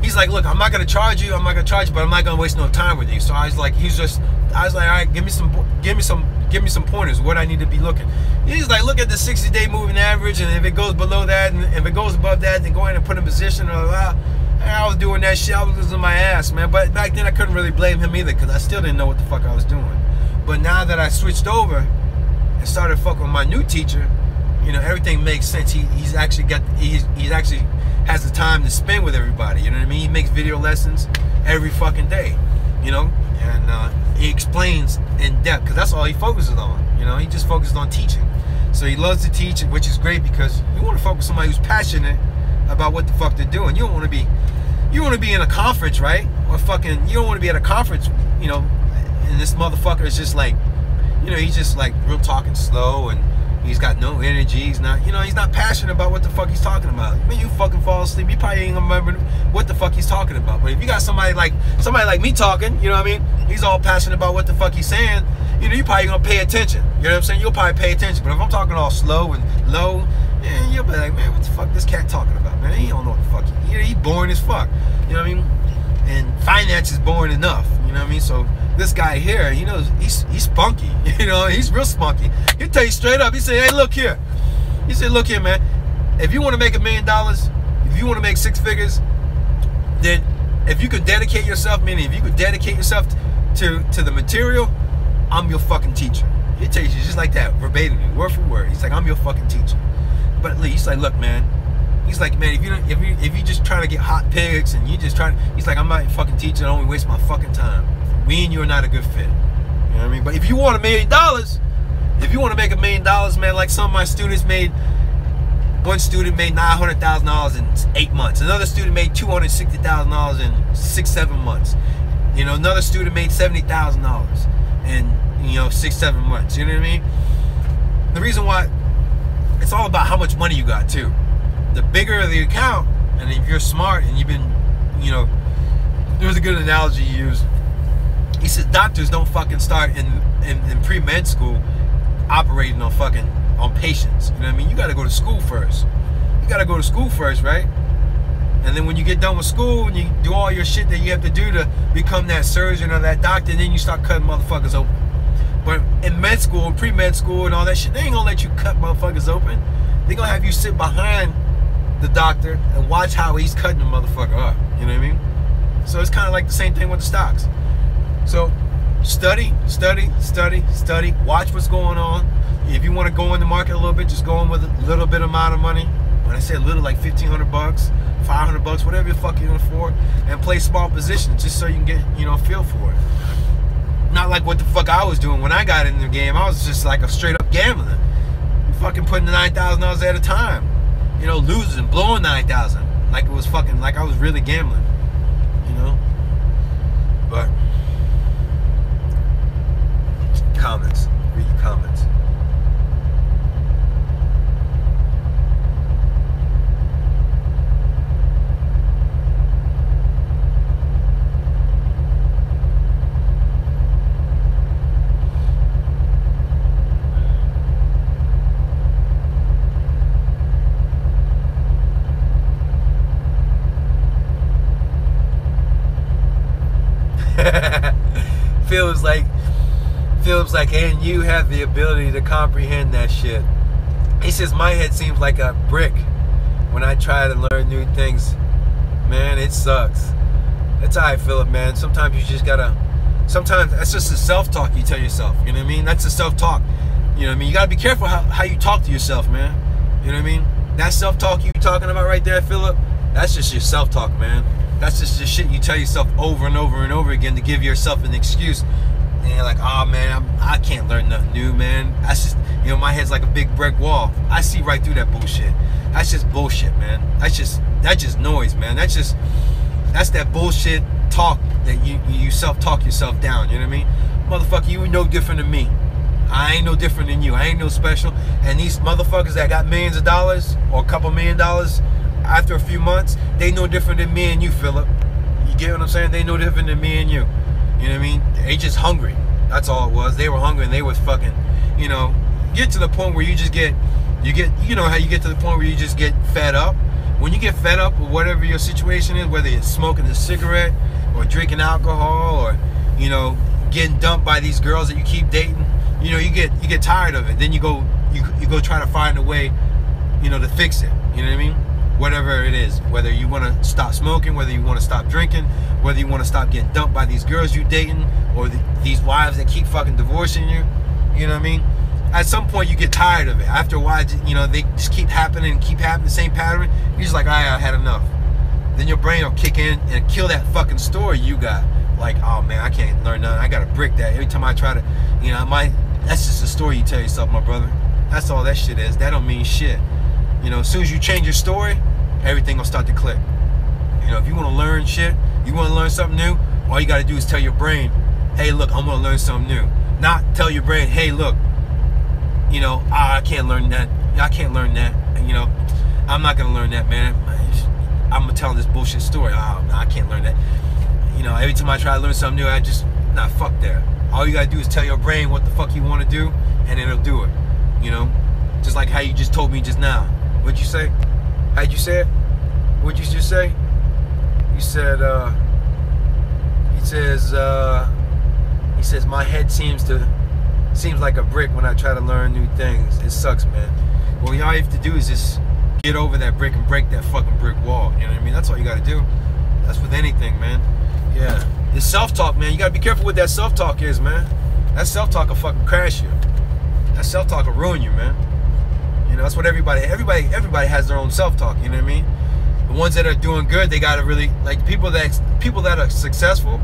he's like, look, I'm not gonna charge you, but I'm not gonna waste no time with you. So I was like, all right, give me some pointers, what I need to be looking. He's like, look at the 60-day moving average, and if it goes below that, and if it goes above that, then go ahead and put in position. I was doing that shit, I was losing my ass, man. But back then I couldn't really blame him either, because I still didn't know what the fuck I was doing. But now that I switched over and started fucking with my new teacher, everything makes sense. He's actually has the time to spend with everybody. You know what I mean? He makes video lessons every fucking day. And he explains in depth because that's all he focuses on. He just focuses on teaching. So he loves to teach, which is great because you want to focus on somebody who's passionate about what the fuck they're doing. You want to be in a conference, right? Or you don't want to be at a conference, and this motherfucker is just like, he's just like real talking slow and he's got no energy. He's not, he's not passionate about what the fuck he's talking about. When you fucking fall asleep, you probably ain't gonna remember what the fuck he's talking about. But if you got somebody like me talking, you know what I mean? He's all passionate about what the fuck he's saying. You probably gonna pay attention. You know what I'm saying? You'll probably pay attention. But if I'm talking all slow and low, you'll be like, man, what the fuck this cat talking about, man? He don't know what the fuck. He's boring as fuck. You know what I mean? and finance is boring enough. You know what I mean? So this guy here, you know, he's spunky. You know, he's real spunky. He'll tell you straight up. He say, hey, look here. He said, look here, man. If you want to make $1 million, if you want to make 6 figures, then if you could dedicate yourself, meaning if you could dedicate yourself to the material, I'm your fucking teacher. He tells you just like that, verbatim, word for word. He's like, I'm your fucking teacher. But he's like, look, man. He's like, man, if you just trying to get hot pics and you just trying, he's like, I'm not your fucking teacher. I don't waste my fucking time. Me and you are not a good fit. You know what I mean? But if you want $1 million, if you want to make $1 million, man, like some of my students made. One student made $900,000 in 8 months. Another student made $260,000 in 6-7 months. You know, another student made $70,000 in 6-7 months. You know what I mean? The reason why, it's all about how much money you got too. The bigger the account, and if you're smart and you've been, there's a good analogy you use. He says doctors don't fucking start in pre-med school operating on patients. You know what I mean? You got to go to school first. You got to go to school first, right? And then when you get done with school and you do all your shit that you have to do to become that surgeon or that doctor, then you start cutting motherfuckers open. But in med school, pre-med school and all that shit, they ain't gonna let you cut motherfuckers open. They gonna have you sit behind the doctor and watch how he's cutting the motherfucker up. You know what I mean? So it's kind of like the same thing with the stocks. So study, watch what's going on. If you want to go in the market a little bit, just go in with a little bit amount of money. When I say a little, like $1,500, $500, whatever the fuck you can afford, and play small positions just so you can get, a feel for it. Not like what the fuck I was doing when I got in the game. I was just like a straight up gambler. Fucking putting $9,000 at a time. Losing, blowing $9,000. Like it was fucking, like I was really gambling. But comments. Read your comments. Philip's like, and you have the ability to comprehend that shit. He says, my head seems like a brick when I try to learn new things. Man, it sucks. That's all right, Philip, man. Sometimes you just gotta, sometimes that's just a self-talk you tell yourself. You know what I mean? That's a self-talk. You know what I mean? You gotta be careful how you talk to yourself, man. You know what I mean? That self-talk you talking about right there, Philip, that's just your self-talk, man. That's just the shit you tell yourself over and over and over again to give yourself an excuse. And you're like, oh man, I can't learn nothing new, man. That's just, my head's like a big brick wall. I see right through that bullshit. That's just bullshit, man. That's just noise, man. That's that bullshit talk that you self-talk yourself down. You know what I mean? Motherfucker, you no different than me. I ain't no different than you. I ain't no special. And these motherfuckers that got millions of dollars or a couple $1 million after a few months, they no different than me and you, Philip. You get what I'm saying? They no different than me and you. You know what I mean? They just hungry. That's all it was. They were hungry and they was fucking, get to the point where you get how you get to the point where you just get fed up. When you get fed up with whatever your situation is, whether it's smoking a cigarette or drinking alcohol or, getting dumped by these girls that you keep dating, you get tired of it. Then you go try to find a way, to fix it. You know what I mean? Whatever it is, whether you want to stop smoking, whether you want to stop drinking, whether you want to stop getting dumped by these girls you dating, or these wives that keep fucking divorcing you, you know what I mean? At some point you get tired of it. After a while, they just keep happening, the same pattern. You're just like, I had enough. Then your brain will kick in and kill that fucking story you got. Like, oh man, I can't learn nothing. I gotta brick that. Every time I try to, that's just a story you tell yourself, my brother. That's all that shit is. That don't mean shit. As soon as you change your story, everything will start to click. If you want to learn shit, you want to learn something new, all you got to do is tell your brain, hey, look, I'm going to learn something new. Not tell your brain, hey, look, I can't learn that. I can't learn that. I'm not going to learn that, man. I'm going to tell this bullshit story. Oh, no, I can't learn that. Every time I try to learn something new, fuck that. All you got to do is tell your brain what the fuck you want to do, and it'll do it. Just like how you just told me just now. What'd you say? How'd you say it? What'd you just say? You said, says my head seems like a brick when I try to learn new things. It sucks, man. Well, all you have to do is just get over that brick and break that fucking brick wall. You know what I mean? That's all you got to do. That's with anything, man. Yeah. It's self-talk, man. You got to be careful what that self-talk is, man. That self-talk will fucking crash you. That self-talk will ruin you, man. You know, that's what everybody has their own self-talk, you know what I mean? The ones that are doing good, they got to really, like, people that are successful,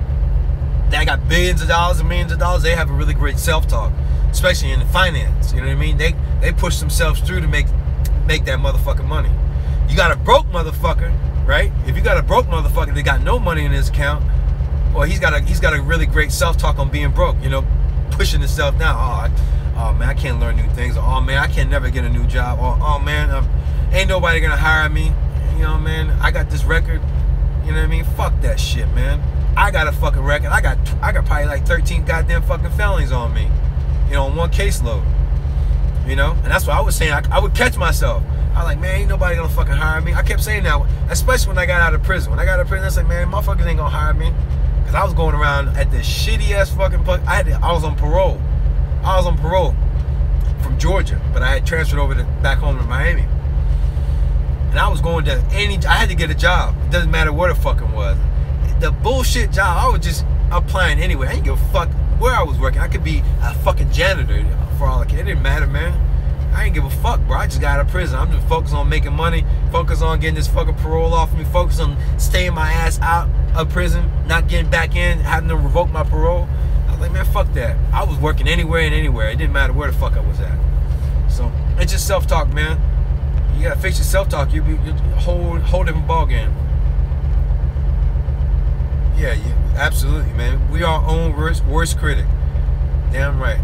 that got billions of dollars and millions of dollars, they have a really great self-talk, especially in finance, you know what I mean? They push themselves through to make that motherfucking money. You got a broke motherfucker, right? If you got a broke motherfucker that got no money in his account, well, he's got a really great self-talk on being broke, you know, pushing himself down. Oh man, I can't learn new things. Oh man, I can never get a new job. Oh man, ain't nobody gonna hire me. You know, man, I got this record. You know what I mean? Fuck that shit, man. I got a fucking record. I got probably like 13 goddamn fucking felonies on me. You know, on one caseload. You know, and that's what I was saying. I would catch myself. I was like, man, ain't nobody gonna fucking hire me. I kept saying that, especially when I got out of prison. When I got out of prison, I was like, man, motherfuckers ain't gonna hire me, because I was going around at this shitty ass fucking place. I was on parole. I was on parole from Georgia, but I had transferred over back home to Miami. And I was going to I had to get a job. It doesn't matter where the fuck it was. The bullshit job, I was just applying anyway. I didn't give a fuck where I was working. I could be a fucking janitor for all I care. It didn't matter, man. I didn't give a fuck, bro. I just got out of prison. I'm just focused on making money, focused on getting this fucking parole off me, focused on staying my ass out of prison, not getting back in, having to revoke my parole. I was like, man, fuck that. I was working anywhere and anywhere. It didn't matter where the fuck I was at. So it's just self-talk, man. You gotta fix your self-talk. You'll be a whole different ball game. Yeah, absolutely, man. We are our own worst critic. Damn right.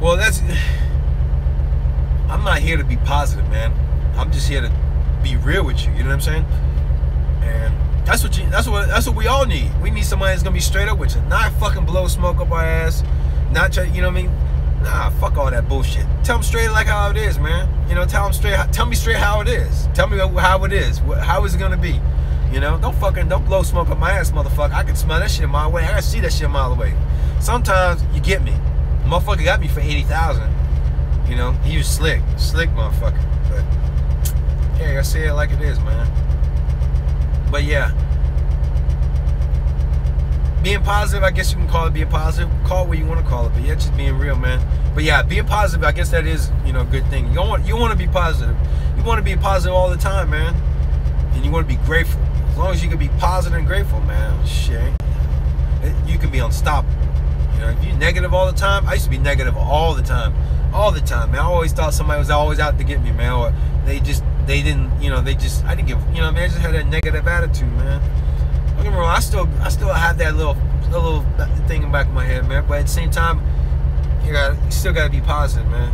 Well, I'm not here to be positive, man. I'm just here to be real with you. You know what I'm saying? And that's what we all need. We need somebody that's gonna be straight up with you, not fucking blow smoke up our ass, not try, you know what I mean? Nah, fuck all that bullshit. Tell them straight like how it is, man. You know, tell me straight how it is. Tell me how it is. How is it gonna be? You know, don't blow smoke up my ass, motherfucker. I can smell that shit a mile away. I can see that shit a mile away. Sometimes you get me. Motherfucker got me for 80,000. You know, he was slick motherfucker. But yeah, I say it like it is, man. But yeah, being positive, I guess you can call it being positive. Call it what you want to call it, but yeah, just being real, man. But yeah, being positive, I guess that is, you know, a good thing. You want to be positive. You want to be positive all the time, man. And you want to be grateful. As long as you can be positive and grateful, man, shit, you can be unstoppable. You know, if you're negative all the time, I used to be negative all the time, man. I always thought somebody was always out to get me, man, or I didn't give, you know, man, I just had that negative attitude, man. Don't get me wrong, I still have that little thing in the back of my head, man, but at the same time, you still gotta be positive, man.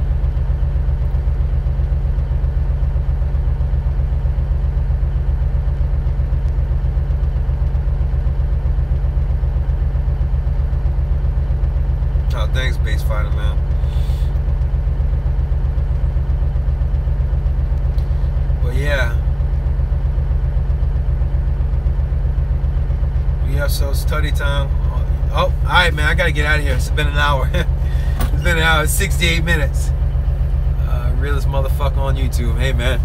Oh, thanks, Base Fighter, man. But yeah, so study time. Oh, all right, man, I gotta get out of here. It's been an hour. It's been an hour. 68 minutes. Realest motherfucker on YouTube. Hey, man,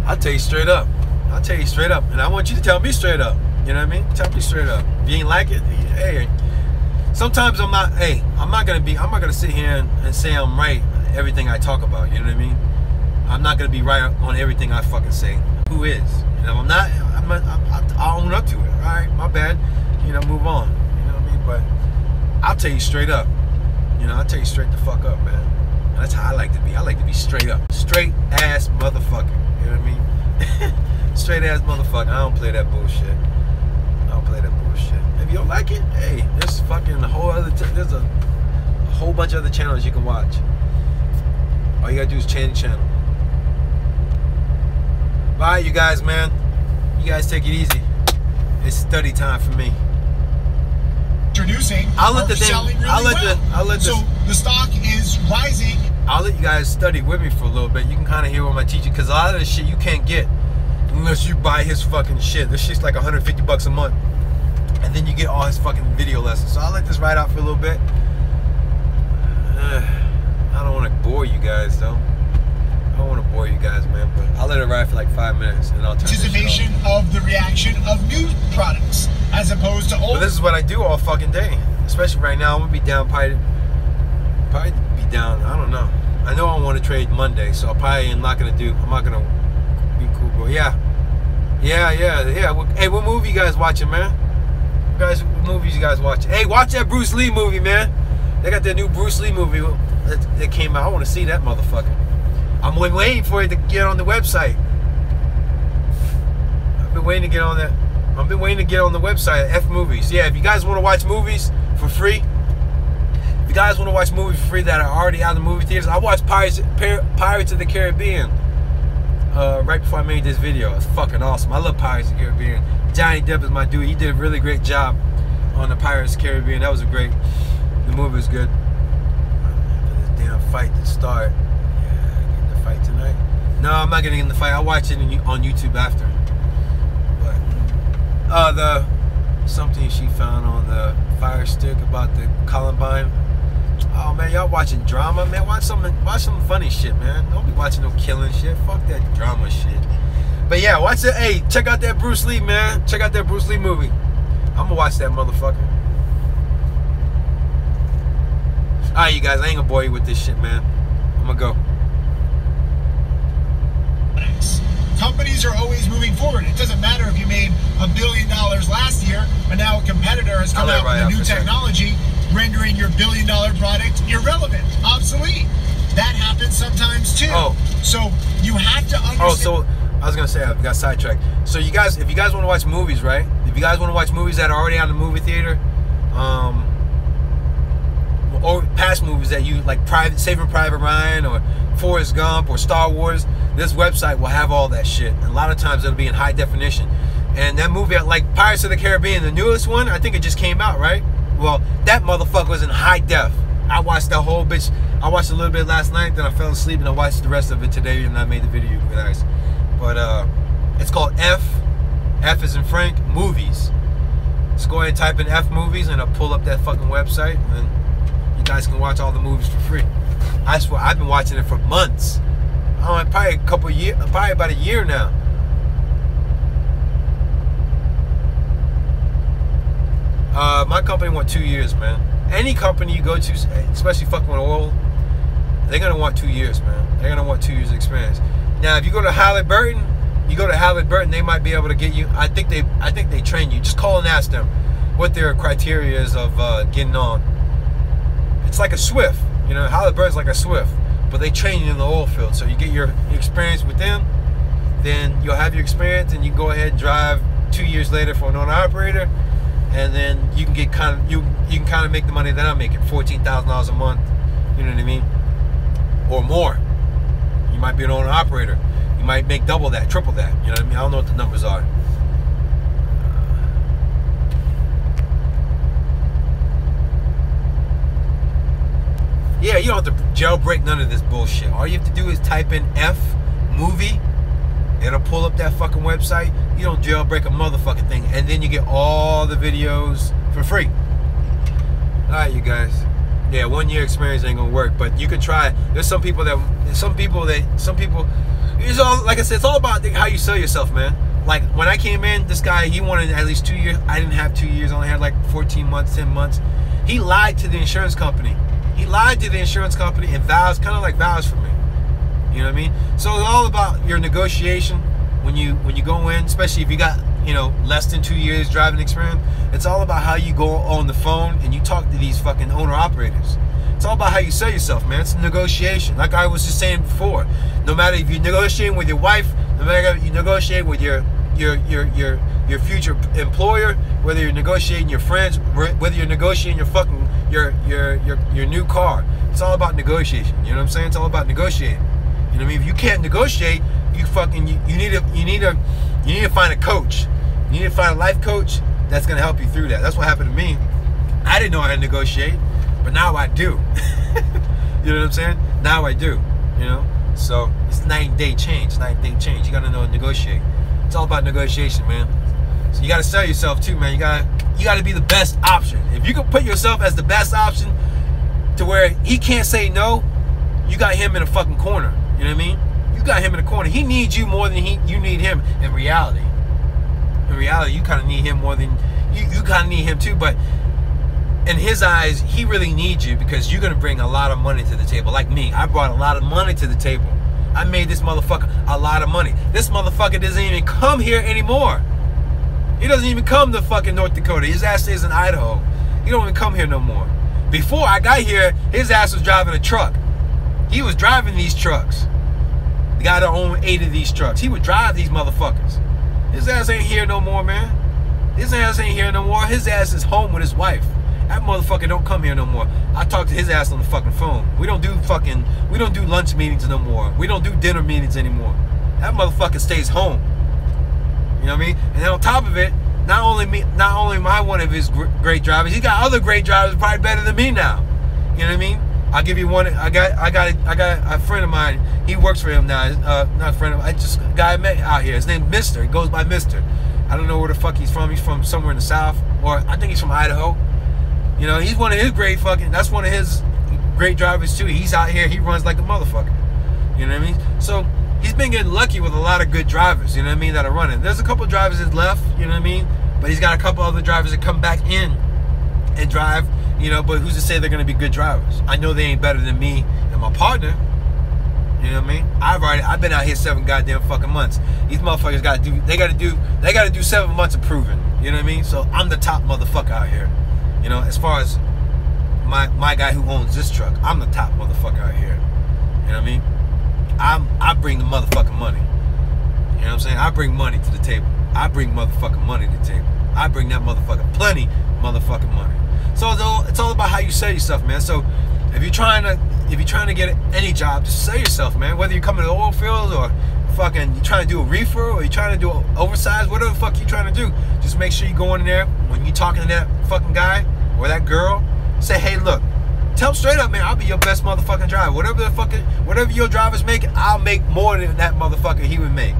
I'll tell you straight up. And I want you to tell me straight up. You know what I mean? Tell me straight up. If you ain't like it, hey. Sometimes I'm not gonna sit here and say I'm right everything I talk about, you know what I mean? I'm not gonna be right on everything I fucking say. Who is? And if I'm not, I'll own up to it. Alright, my bad. You know, move on. You know what I mean? But I'll tell you straight up. You know, I'll tell you straight the fuck up, man. And that's how I like to be. I like to be straight up. Straight ass motherfucker. You know what I mean? Straight ass motherfucker. I don't play that bullshit. If you don't like it, hey, there's fucking a whole other there's a whole bunch of other channels you can watch. All you gotta do is change the channel. Bye, you guys, man. You guys take it easy. It's study time for me. Introducing. I'll let the the stock is rising. I'll let you guys study with me for a little bit. You can kind of hear what I'm teaching, because a lot of this shit you can't get. unless you buy his fucking shit. This shit's like $150 a month, and then you get all his fucking video lessons. So I'll let this ride out for a little bit. I don't want to bore you guys though. I don't want to bore you guys, man, but I'll let it ride for like 5 minutes and I'll turn anticipation of the reaction of new products as opposed to old. But this is what I do all fucking day, especially right now. I'm gonna be down, probably be down. I don't know. I know I want to trade Monday, so I'm not gonna be cool, bro. Yeah. Hey, what movie you guys watching, man? Guys, what movies you guys watching? Hey, watch that Bruce Lee movie, man. They got that new Bruce Lee movie that came out. I want to see that motherfucker. I'm waiting for it to get on the website. I've been waiting to get on that. I've been waiting to get on the website, F Movies. Yeah, if you guys want to watch movies for free, if you guys want to watch movies for free that are already out in the movie theaters, I watched Pirates of the Caribbean right before I made this video. It's fucking awesome. I love Pirates of the Caribbean. Johnny Depp is my dude. He did a really great job on the Pirates of the Caribbean. That was the movie was good. For this damn fight to start. Yeah, getting the fight tonight. No, I'm not getting in the fight. I'll watch it on YouTube after. But something she found on the Fire Stick about the Columbine. Oh man, y'all watching drama, man? Watch some funny shit, man. Don't be watching no killing shit. Fuck that drama shit. But yeah, watch it. Hey, check out that Bruce Lee, man. Check out that Bruce Lee movie. I'm gonna watch that motherfucker. Alright, you guys, I ain't gonna bore you with this shit, man. I'm gonna go. Companies are always moving forward. It doesn't matter if you made $1 billion last year, and now a competitor has come out with a new technology, rendering your $1 billion product irrelevant, obsolete. That happens sometimes too. Oh. So you have to understand. Oh, so I was gonna say I got sidetracked. So you guys, if you guys want to watch movies, right? If you guys want to watch movies that are already on the movie theater, or past movies that you like, Saving Private Ryan or Forrest Gump or Star Wars, this website will have all that shit. And a lot of times it'll be in high definition. And that movie, like Pirates of the Caribbean, the newest one, I think it just came out, right? Well, that motherfucker was in high def. I watched the whole bitch. I watched a little bit last night, then I fell asleep, and I watched the rest of it today, and I made the video, you guys. But it's called F as in Frank, Movies. Just go ahead and type in F Movies, and I'll pull up that fucking website, and then you guys can watch all the movies for free. I swear, I've been watching it for months. I don't know, probably about a year now. My company want 2 years, man. Any company you go to, especially fucking with oil, they're gonna want 2 years, man. They're gonna want 2 years experience. Now, if you go to Halliburton, they might be able to get you. I think they train you. Just call and ask them what their criteria is of getting on. It's like a Swift, you know. Halliburton's like a Swift, but they train you in the oil field. So you get your experience with them, then you'll have your experience, and you can go ahead and drive 2 years later for an owner-operator, and then you can get you can kind of make the money that I'm making, $14,000 a month. You know what I mean, or more. You might be an owner-operator. You might make double that, triple that. You know what I mean? I don't know what the numbers are. Yeah, you don't have to jailbreak none of this bullshit. All you have to do is type in F movie. It'll pull up that fucking website. You don't jailbreak a motherfucking thing. And then you get all the videos for free. Alright, you guys. Yeah, 1 year experience ain't gonna work, but you can try. There's some people, it's all, like I said, it's all about how you sell yourself, man. Like, when I came in, this guy, he wanted at least 2 years. I didn't have 2 years. I only had like 14 months, 10 months. He lied to the insurance company. He lied to the insurance company and vows, kind of like vows for me. You know what I mean? So it's all about your negotiation when you go in, especially if you got, you know, less than 2 years driving experience. It's all about how you go on the phone and you talk to these fucking owner-operators. It's all about how you sell yourself, man. It's a negotiation. Like I was just saying before, no matter if you're negotiating with your wife, no matter if you negotiate with your future employer, whether you're negotiating your friends, whether you're negotiating your new car. It's all about negotiation. You know what I'm saying? It's all about negotiating. You know what I mean? If you can't negotiate, you need to find a coach. You need to find a life coach that's gonna help you through that. That's what happened to me. I didn't know how to negotiate, but now I do. You know what I'm saying? Now I do. You know? So it's night and day change. You gotta know how to negotiate. It's all about negotiation, man. So you got to sell yourself too, man. You got to be the best option. If you can put yourself as the best option to where he can't say no, you got him in a fucking corner. You know what I mean? You got him in a corner. He needs you more than you need him in reality. In reality, you kind of need him more than you kind of need him too, but in his eyes, he really needs you because you're going to bring a lot of money to the table. Like me, I brought a lot of money to the table. I made this motherfucker a lot of money. This motherfucker doesn't even come here anymore. He doesn't even come to fucking North Dakota. His ass stays in Idaho. He don't even come here no more. Before I got here, his ass was driving a truck. He was driving these trucks. The guy that owned 8 of these trucks. He would drive these motherfuckers. His ass ain't here no more, man. His ass ain't here no more. His ass is home with his wife. That motherfucker don't come here no more. I talk to his ass on the fucking phone. We don't do lunch meetings no more. We don't do dinner meetings anymore. That motherfucker stays home. You know what I mean? And then on top of it, not only am I one of his great drivers, he got other great drivers probably better than me now. You know what I mean? I'll give you one. I got a friend of mine. He works for him now. Not a friend of mine. Just a guy I met out here. His name's Mister. He goes by Mister. I don't know where the fuck he's from. He's from somewhere in the South, or I think he's from Idaho. You know, he's one of his great fucking. That's one of his great drivers too. He's out here. He runs like a motherfucker. You know what I mean? So he's been getting lucky with a lot of good drivers. You know what I mean? That are running. There's a couple of drivers that left. You know what I mean? But he's got a couple other drivers that come back in and drive. You know, but who's to say they're going to be good drivers? I know they ain't better than me and my partner. You know what I mean? I've been out here 7 goddamn fucking months. These motherfuckers got to do 7 months of proving. You know what I mean? So I'm the top motherfucker out here. You know, as far as my guy who owns this truck, I'm the top motherfucker out here. You know what I mean? I bring the motherfucking money. You know what I'm saying? I bring money to the table. I bring motherfucking money to the table. I bring that motherfucker plenty motherfucking money. So it's all about how you sell yourself, man. So if you're trying to get any job, just sell yourself, man. Whether you're coming to the oil fields or fucking you're trying to do a reefer or you're trying to do an oversized, whatever the fuck you're trying to do, just make sure you go in there when you're talking to that fucking guy or that girl. Say, hey, look, tell them straight up, man. I'll be your best motherfucking driver. Whatever your driver's making, I'll make more than that motherfucker he would make.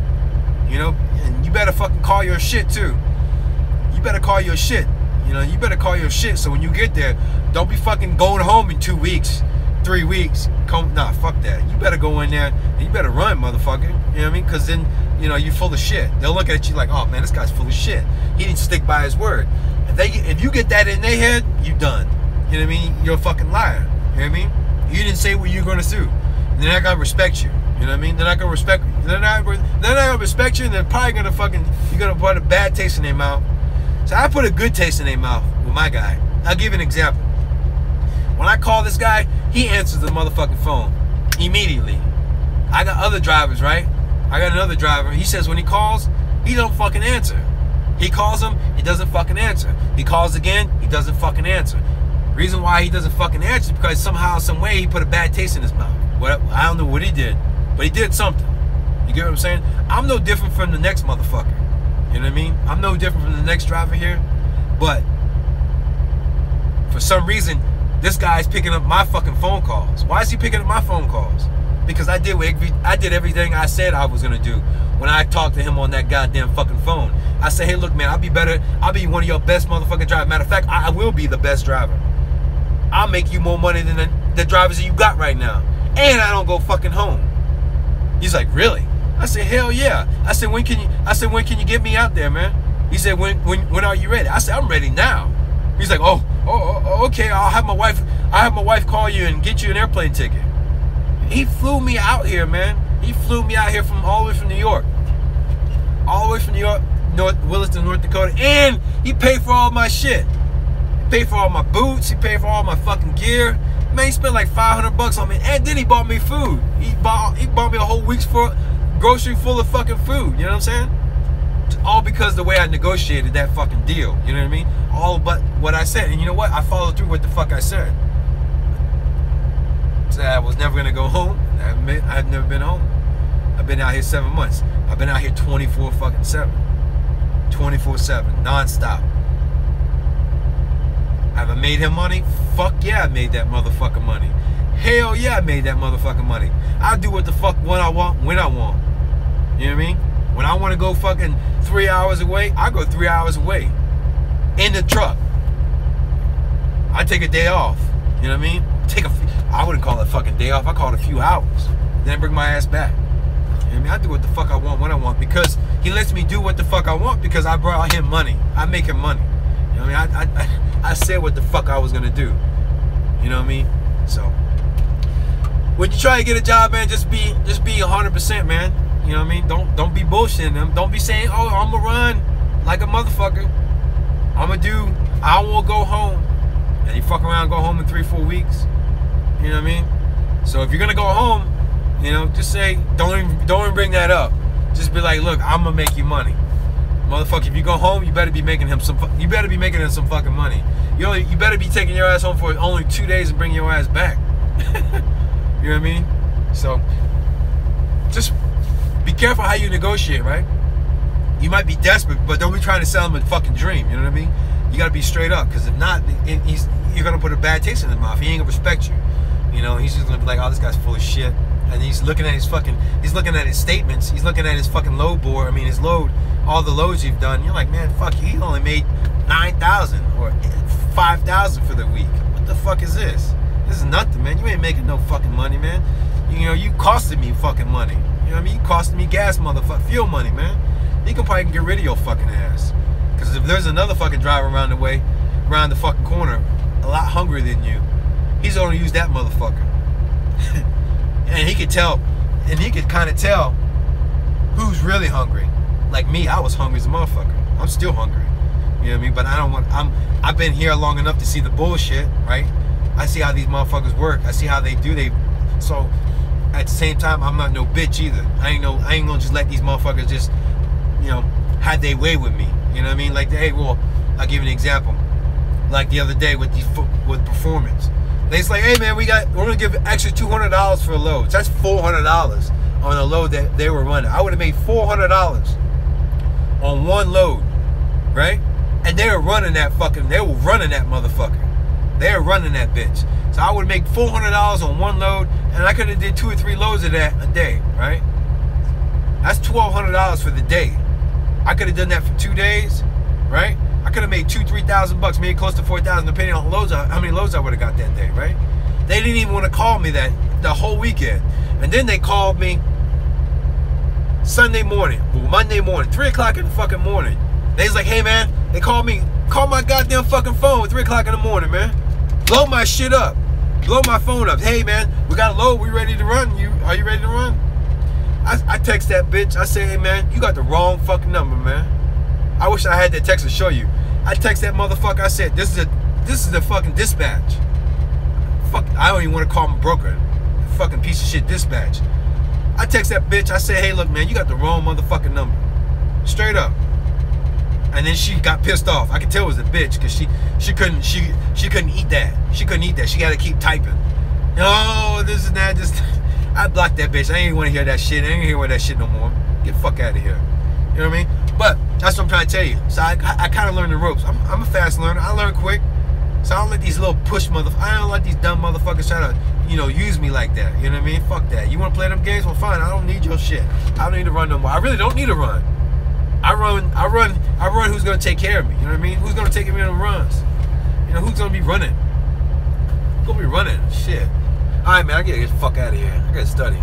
You know, and you better fucking call your shit too. You better call your shit. You know, you better call your shit so when you get there, don't be fucking going home in 2 weeks, 3 weeks. Nah, fuck that. You better go in there and you better run, motherfucker. You know what I mean? Because then, you know, you're full of shit. They'll look at you like, oh man, this guy's full of shit. He didn't stick by his word. If you get that in their head, you done. You know what I mean? You're a fucking liar. You know what I mean? You didn't say what you're gonna do. They're not gonna respect you. You know what I mean? They're not gonna respect you. They're not gonna respect you, and they're probably gonna you're gonna put a bad taste in their mouth. So I put a good taste in their mouth with my guy. I'll give you an example. When I call this guy, he answers the motherfucking phone immediately. I got other drivers, right? I got another driver. He says when he calls, he don't fucking answer. He calls him, he doesn't fucking answer. He calls again, he doesn't fucking answer. Reason why he doesn't fucking answer is because somehow, some way, he put a bad taste in his mouth. I don't know what he did, but he did something. You get what I'm saying? I'm no different from the next motherfucker. You know what I mean? I'm no different from the next driver here, but for some reason, this guy's picking up my fucking phone calls. Why is he picking up my phone calls? Because I did everything I said I was gonna do when I talked to him on that goddamn fucking phone. I said, hey, look, man, I'll be one of your best motherfucking drivers. Matter of fact, I will be the best driver. I'll make you more money than the drivers that you got right now. And I don't go fucking home. He's like, really? I said, hell yeah. I said, when can you get me out there, man? He said, when are you ready? I said, I'm ready now. He's like, oh, okay, I'll have my wife call you and get you an airplane ticket. He flew me out here, man. He flew me out here from all the way from New York. All the way from New York, Williston, North Dakota. And he paid for all my shit. He paid for all my boots. He paid for all my fucking gear. Man, he spent like $500 on me. And then he bought me food. He bought me a whole week's grocery full of fucking food. You know what I'm saying? All because the way I negotiated that fucking deal. You know what I mean? All but what I said. And you know what? I followed through with the fuck I said. Said I was never gonna go home. I've never been home. I've been out here 7 months. I've been out here 24/7. 24/7, non-stop. Have I made him money? Fuck yeah, I made that motherfucking money. Hell yeah, I made that motherfucking money. I do what the fuck when I want, when I want. You know what I mean? When I want to go fucking 3 hours away, I go 3 hours away in the truck. I take a day off. You know what I mean? I wouldn't call it a fucking day off. I call it a few hours. Then bring my ass back. You know what I mean? I do what the fuck I want when I want, because he lets me do what the fuck I want, because I brought him money. I make him money. You know what I mean? I said what the fuck I was gonna do. You know what I mean? So when you try to get a job, man, just be 100%, man. You know what I mean? Don't be bullshitting them. Don't be saying, oh, I'm gonna run like a motherfucker. I won't go home. And you fuck around, go home in 3-4 weeks. You know what I mean? So if you're gonna go home, you know, just say, don't even bring that up. Just be like, look, I'm gonna make you money. Motherfucker, if you go home, you better be making him some fucking money. You better be taking your ass home for only 2 days and bring your ass back. You know what I mean? So just be careful how you negotiate, right? You might be desperate, but don't be trying to sell him a fucking dream. You know what I mean? You gotta be straight up, because if not, you're gonna put a bad taste in his mouth. He ain't gonna respect you. You know, he's just gonna be like, oh, this guy's full of shit. And he's looking at his statements. He's looking at his fucking load board. I mean, his load, all the loads you've done. You're like, man, fuck, he only made 9,000 or 5,000 for the week. What the fuck is this? This is nothing, man. You ain't making no fucking money, man. You know, you costed me fucking money. You know what I mean? You costed me gas, motherfucker, fuel money, man. He can probably get rid of your fucking ass. Because if there's another fucking driver around the fucking corner, a lot hungrier than you, he's gonna use that motherfucker. And he could tell, and he could kind of tell who's really hungry. Like me, I was hungry as a motherfucker. I'm still hungry. You know what I mean? But I've been here long enough to see the bullshit, right? I see how these motherfuckers work. I see how they do. So at the same time, I'm not no bitch either. I ain't gonna just let these motherfuckers just, you know, have their way with me. You know what I mean? Like, hey, well, I'll give you an example. Like the other day with Performance. They just like, hey man, we're gonna give extra $200 for a load. So that's $400 on a load that they were running. I would have made $400 on one load, right? And they were running that motherfucker. They were running that bitch. So I would make $400 on one load, and I could have did 2 or 3 loads of that a day, right? That's $1,200 for the day. I could have done that for 2 days, right? I could have made $2,000-3,000, maybe close to $4,000, depending on how many loads I would have got that day, right? They didn't even want to call me the whole weekend. And then they called me Monday morning, 3 o'clock in the fucking morning. They was like, hey man, they called me, call my goddamn fucking phone at 3 o'clock in the morning, man. Blow my shit up. Blow my phone up. Hey man, we got a load, we ready to run. Are you ready to run? I text that bitch, I say, hey man, you got the wrong fucking number, man. I wish I had that text to show you. I text that motherfucker, I said, this is the fucking dispatch. Fuck, I don't even want to call my broker. Fucking piece of shit dispatch. I text that bitch, I say, hey look man, you got the wrong motherfucking number. Straight up. And then she got pissed off. I could tell it was a bitch, because she couldn't eat that. She couldn't eat that. She got to keep typing. No, this and that. I blocked that bitch. I ain't want to hear that shit. I ain't hear that shit no more. Get the fuck out of here. You know what I mean? But that's what I'm trying to tell you. So I kind of learned the ropes. I'm a fast learner. I learn quick. So I don't let these little I don't let these dumb motherfuckers try to, you know, use me like that. You know what I mean? Fuck that. You want to play them games? Well, fine. I don't need your shit. I don't need to run no more. I really don't need to run. I run who's gonna take care of me. You know what I mean? Who's gonna take me on the runs? You know, who's gonna be running? Who's gonna be running? Shit. Alright man, I gotta get the fuck out of here. I gotta study.